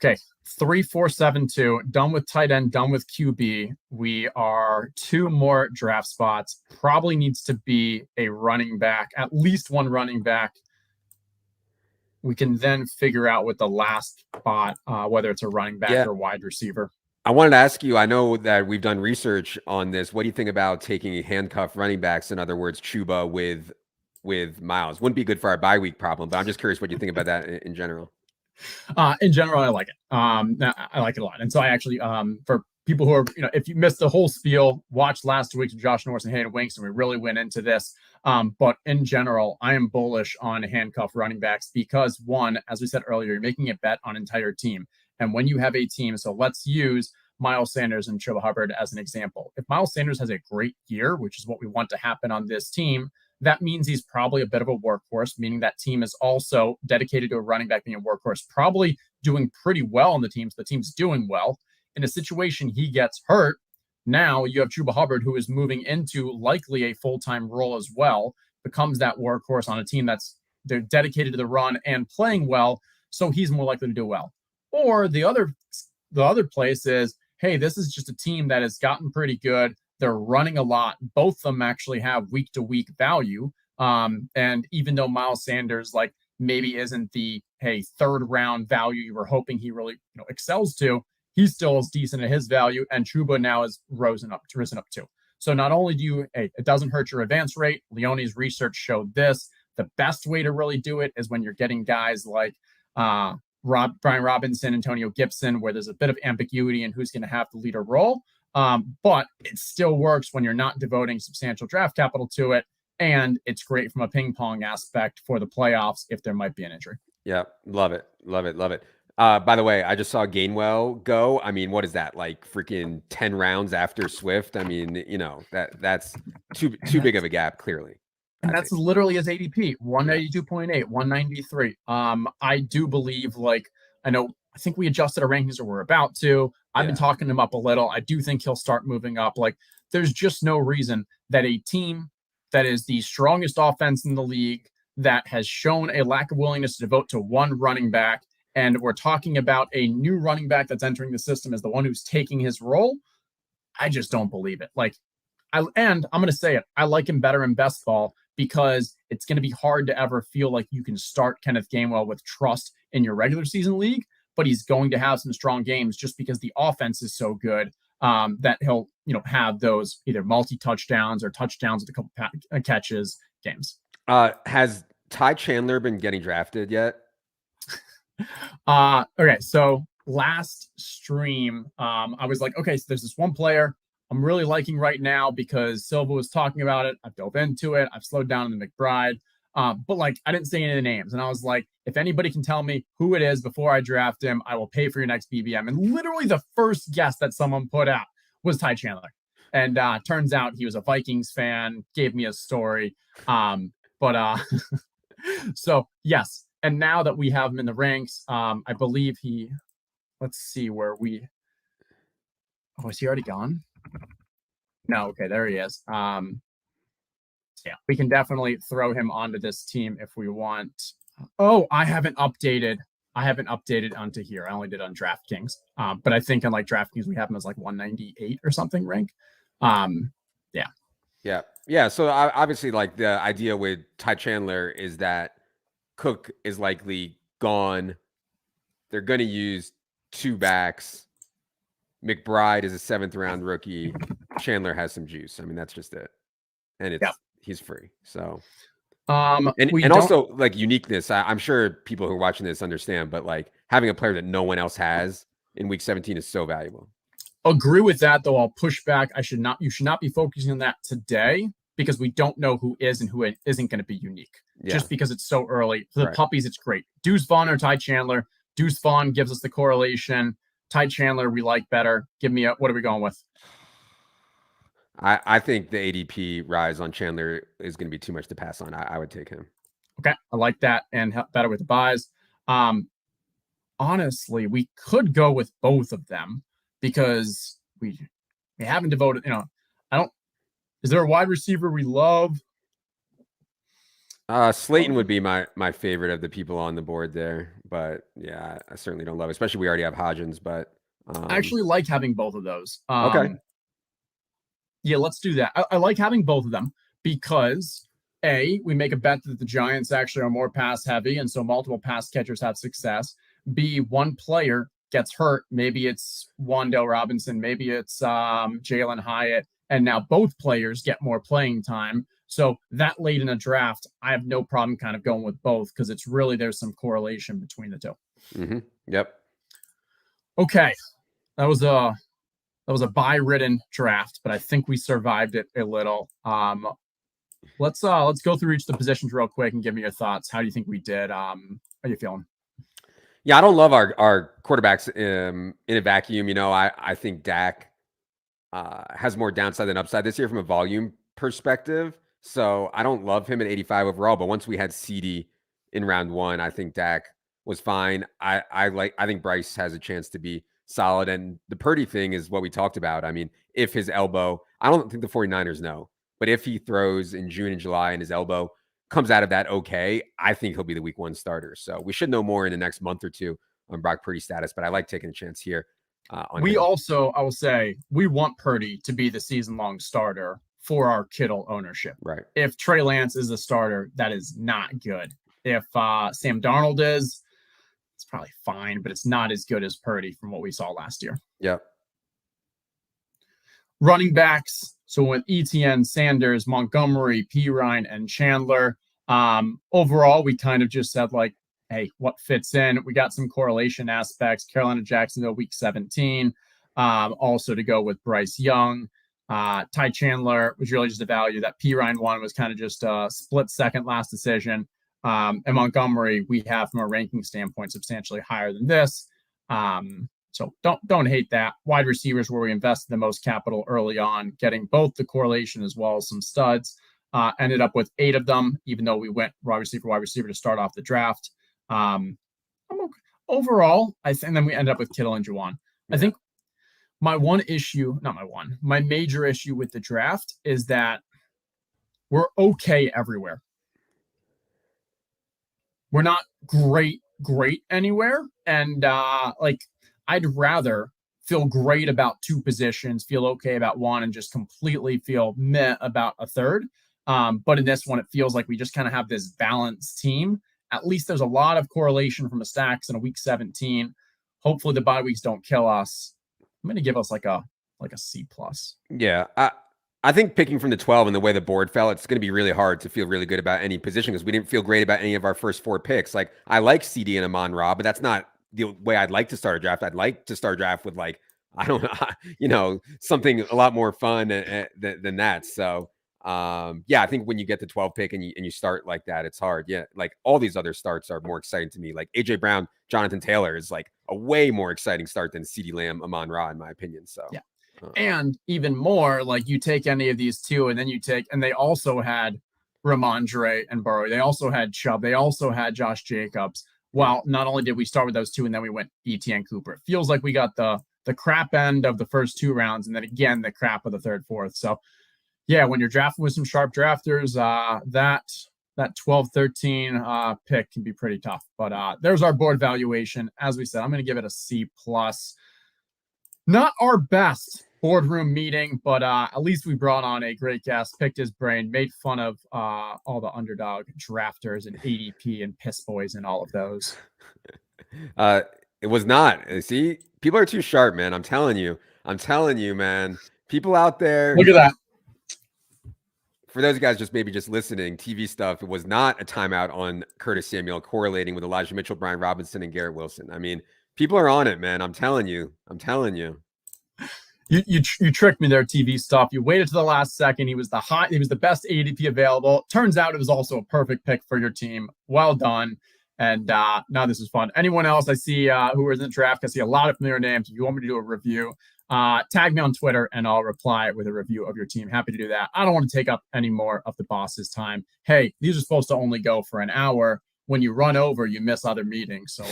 Okay. 3, 4, 7, 2. Done with tight end, done with QB. We are 2 more draft spots. Probably needs to be a running back, at least one running back. We can then figure out with the last spot, whether it's a running back or wide receiver.
I wanted to ask you, I know that we've done research on this. What do you think about taking handcuff running backs? In other words, Chuba with Miles. Wouldn't be good for our bye week problem, but I'm just curious what you think about that in general.
In general, I like it. I like it a lot. And so I actually, for people who are, if you missed the whole spiel, watch last week's Josh Norris and Hayden Winks, and we really went into this. But in general, I am bullish on handcuff running backs because, one, as we said earlier, you're making a bet on entire team. And when you have a team, so let's use Miles Sanders and Chuba Hubbard as an example. If Miles Sanders has a great year, which is what we want to happen on this team, that means he's probably a bit of a workhorse, meaning that team is also dedicated to a running back being a workhorse, probably doing pretty well on the team. So the team's doing well. In a situation he gets hurt, now you have Chuba Hubbard, who is moving into likely a full-time role as well, becomes that workhorse on a team they're dedicated to the run and playing well, so he's more likely to do well. Or the other place is, hey, this is just a team that has gotten pretty good. They're running a lot. Both of them actually have week-to-week value. And even though Miles Sanders maybe isn't the third-round value you were hoping he really excels to, he still is decent at his value, and Chuba now is risen up too. So not only do it doesn't hurt your advance rate. Leone's research showed this. The best way to really do it is when you're getting guys like Brian Robinson, Antonio Gibson, where there's a bit of ambiguity in who's going to have to lead a role. But it still works when you're not devoting substantial draft capital to it, and it's great from a ping pong aspect for the playoffs if there might be an injury.
Yeah, love it. By the way, I just saw Gainwell go. I mean, what is that, like freaking 10 rounds after Swift? I mean, that's too big of a gap, clearly.
And that's literally his ADP, 192.8, 193. I do believe, I think we adjusted our rankings, or we're about to. I've been talking him up a little. I do think he'll start moving up. There's just no reason that a team that is the strongest offense in the league, that has shown a lack of willingness to devote to one running back, and we're talking about a new running back that's entering the system as the one who's taking his role. I just don't believe it. I'm going to say it. I like him better in best ball because it's going to be hard to ever feel like you can start Kenneth Gainwell with trust in your regular season league, but he's going to have some strong games just because the offense is so good that he'll, have those either multi-touchdowns or touchdowns with a couple catches games.
Has Ty Chandler been getting drafted yet?
Okay, so last stream, I was like, okay, so there's this one player I'm really liking right now because Silva was talking about it. I've dove into it. I've slowed down in the McBride. But I didn't say any of the names. And I was like, if anybody can tell me who it is before I draft him, I will pay for your next BBM. And literally the first guess that someone put out was Ty Chandler. And turns out he was a Vikings fan, gave me a story. So yes. And now that we have him in the ranks, I believe let's see where is he already gone? No. Okay. There he is. Yeah, we can definitely throw him onto this team if we want. Oh, I haven't updated onto here. I only did on DraftKings. But I think on DraftKings, we have him as 198 or something rank.
Yeah. So obviously the idea with Ty Chandler is that Cook is likely gone. They're going to use 2 backs. McBride is a 7th round rookie. Chandler has some juice. I mean, that's just it. And he's free. So, and also uniqueness. I'm sure people who are watching this understand, but having a player that no one else has in week 17 is so valuable.
Agree with that, though. I'll push back. You should not be focusing on that today because we don't know who is and who isn't going to be unique. Just because it's so early. For the puppies, it's great. Deuce Vaughn or Ty Chandler. Deuce Vaughn gives us the correlation. Ty Chandler we like better. Give me what are we going with?
I think the ADP rise on Chandler is going to be too much to pass on. I would take him.
Okay, I like that and better with the buys. I'll honestly, we could go with both of them because we haven't devoted, I don't, is there a wide receiver we love?
Slayton would be my favorite of the people on the board there, but yeah, I certainly don't love it, especially we already have Hodgins, but
I actually like having both of those.
Okay.
Yeah, let's do that. I like having both of them because we make a bet that the Giants actually are more pass heavy, and so multiple pass catchers have success. B, one player gets hurt. Maybe it's Wandale Robinson, maybe it's Jalen Hyatt, and now both players get more playing time. So that late in a draft, I have no problem kind of going with both because it's really there's some correlation between the two.
Mm-hmm. Yep.
Okay, that was a bye-ridden draft, but I think we survived it a little. Let's go through each of the positions real quick and give me your thoughts. How do you think we did? How are you feeling?
Yeah, I don't love our quarterbacks in a vacuum. I think Dak has more downside than upside this year from a volume perspective. So I don't love him at 85 overall. But once we had CD in round 1, I think Dak was fine. I think Bryce has a chance to be solid. And the Purdy thing is what we talked about. I mean, if his elbow, I don't think the 49ers know, but if he throws in June and July and his elbow comes out of that okay, I think he'll be the week 1 starter. So we should know more in the next month or two on Brock Purdy's status, but I like taking a chance here.
We also, I will say, we want Purdy to be the season-long starter for our Kittle ownership.
Right.
If Trey Lance is the starter, that is not good. If Sam Darnold is, it's probably fine, but it's not as good as Purdy from what we saw last year.
Yep.
Running backs, so with Etienne, Sanders, Montgomery, Pirine, and Chandler, overall, we kind of just said, like, hey, what fits in? We got some correlation aspects. Carolina, Jacksonville, week 17. Also to go with Bryce Young. Ty Chandler was really just a value. That Pirine one was kind of just a split second last decision. And Montgomery, we have from a ranking standpoint substantially higher than this. So don't hate that. Wide receivers where we invested the most capital early on, getting both the correlation as well as some studs. Ended up with 8 of them, even though we went wide receiver to start off the draft. Overall, and then we ended up with Kittle and Juwan. I think my major issue with the draft is that we're okay everywhere. We're not great anywhere. And I'd rather feel great about 2 positions, feel okay about 1, and just completely feel meh about a third. But in this one, it feels like we just kind of have this balanced team. At least there's a lot of correlation from the stacks in a week 17. Hopefully the bye weeks don't kill us. I'm going to give us like a C+.
Yeah. I think picking from the 12 and the way the board fell, it's going to be really hard to feel really good about any position because we didn't feel great about any of our first 4 picks. Like, I like CD and Amon-Ra, but that's not the way I'd like to start a draft. I'd like to start a draft with, like, I don't know, something a lot more fun than that. So, I think when you get the 12 pick and you start like that, it's hard. Yeah. Like, all these other starts are more exciting to me. Like AJ Brown, Jonathan Taylor is like a way more exciting start than CeeDee Lamb, Amon-Ra, in my opinion. So,
yeah. And even more, like, you take any of these 2 and then and they also had Ramondre and Burrow. They also had Chubb. They also had Josh Jacobs. Well, not only did we start with those 2 and then we went Etienne Cooper. It feels like we got the crap end of the first 2 rounds and then again the crap of the third, fourth. So yeah, when you're drafting with some sharp drafters, that 12-13 pick can be pretty tough. But there's our board valuation. As we said, I'm going to give it a C+. Not our best boardroom meeting, but at least we brought on a great guest, picked his brain, made fun of all the underdog drafters and ADP and piss boys and all of those.
It was not. See, people are too sharp, man. I'm telling you, man. People out there.
Look at that.
For those guys just listening, TV stuff, it was not a timeout on Curtis Samuel correlating with Elijah Mitchell, Brian Robinson, and Garrett Wilson. I mean, people are on it, man. I'm telling you.
You tricked me there, TV stuff. You waited to the last second. He was the best ADP available. Turns out it was also a perfect pick for your team. Well done. And now this is fun. Anyone else I see who is in the draft? I see a lot of familiar names. If you want me to do a review, tag me on Twitter and I'll reply with a review of your team. Happy to do that. I don't want to take up any more of the boss's time. Hey, these are supposed to only go for an hour. When you run over, you miss other meetings. So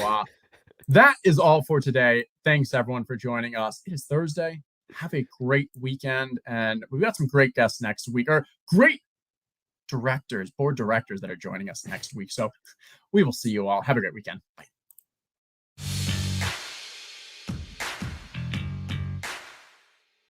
that is all for today. Thanks everyone for joining us. It is Thursday. Have a great weekend, and we've got some great guests next week, or great board directors that are joining us next week. So we will see you all. Have a great weekend. Bye.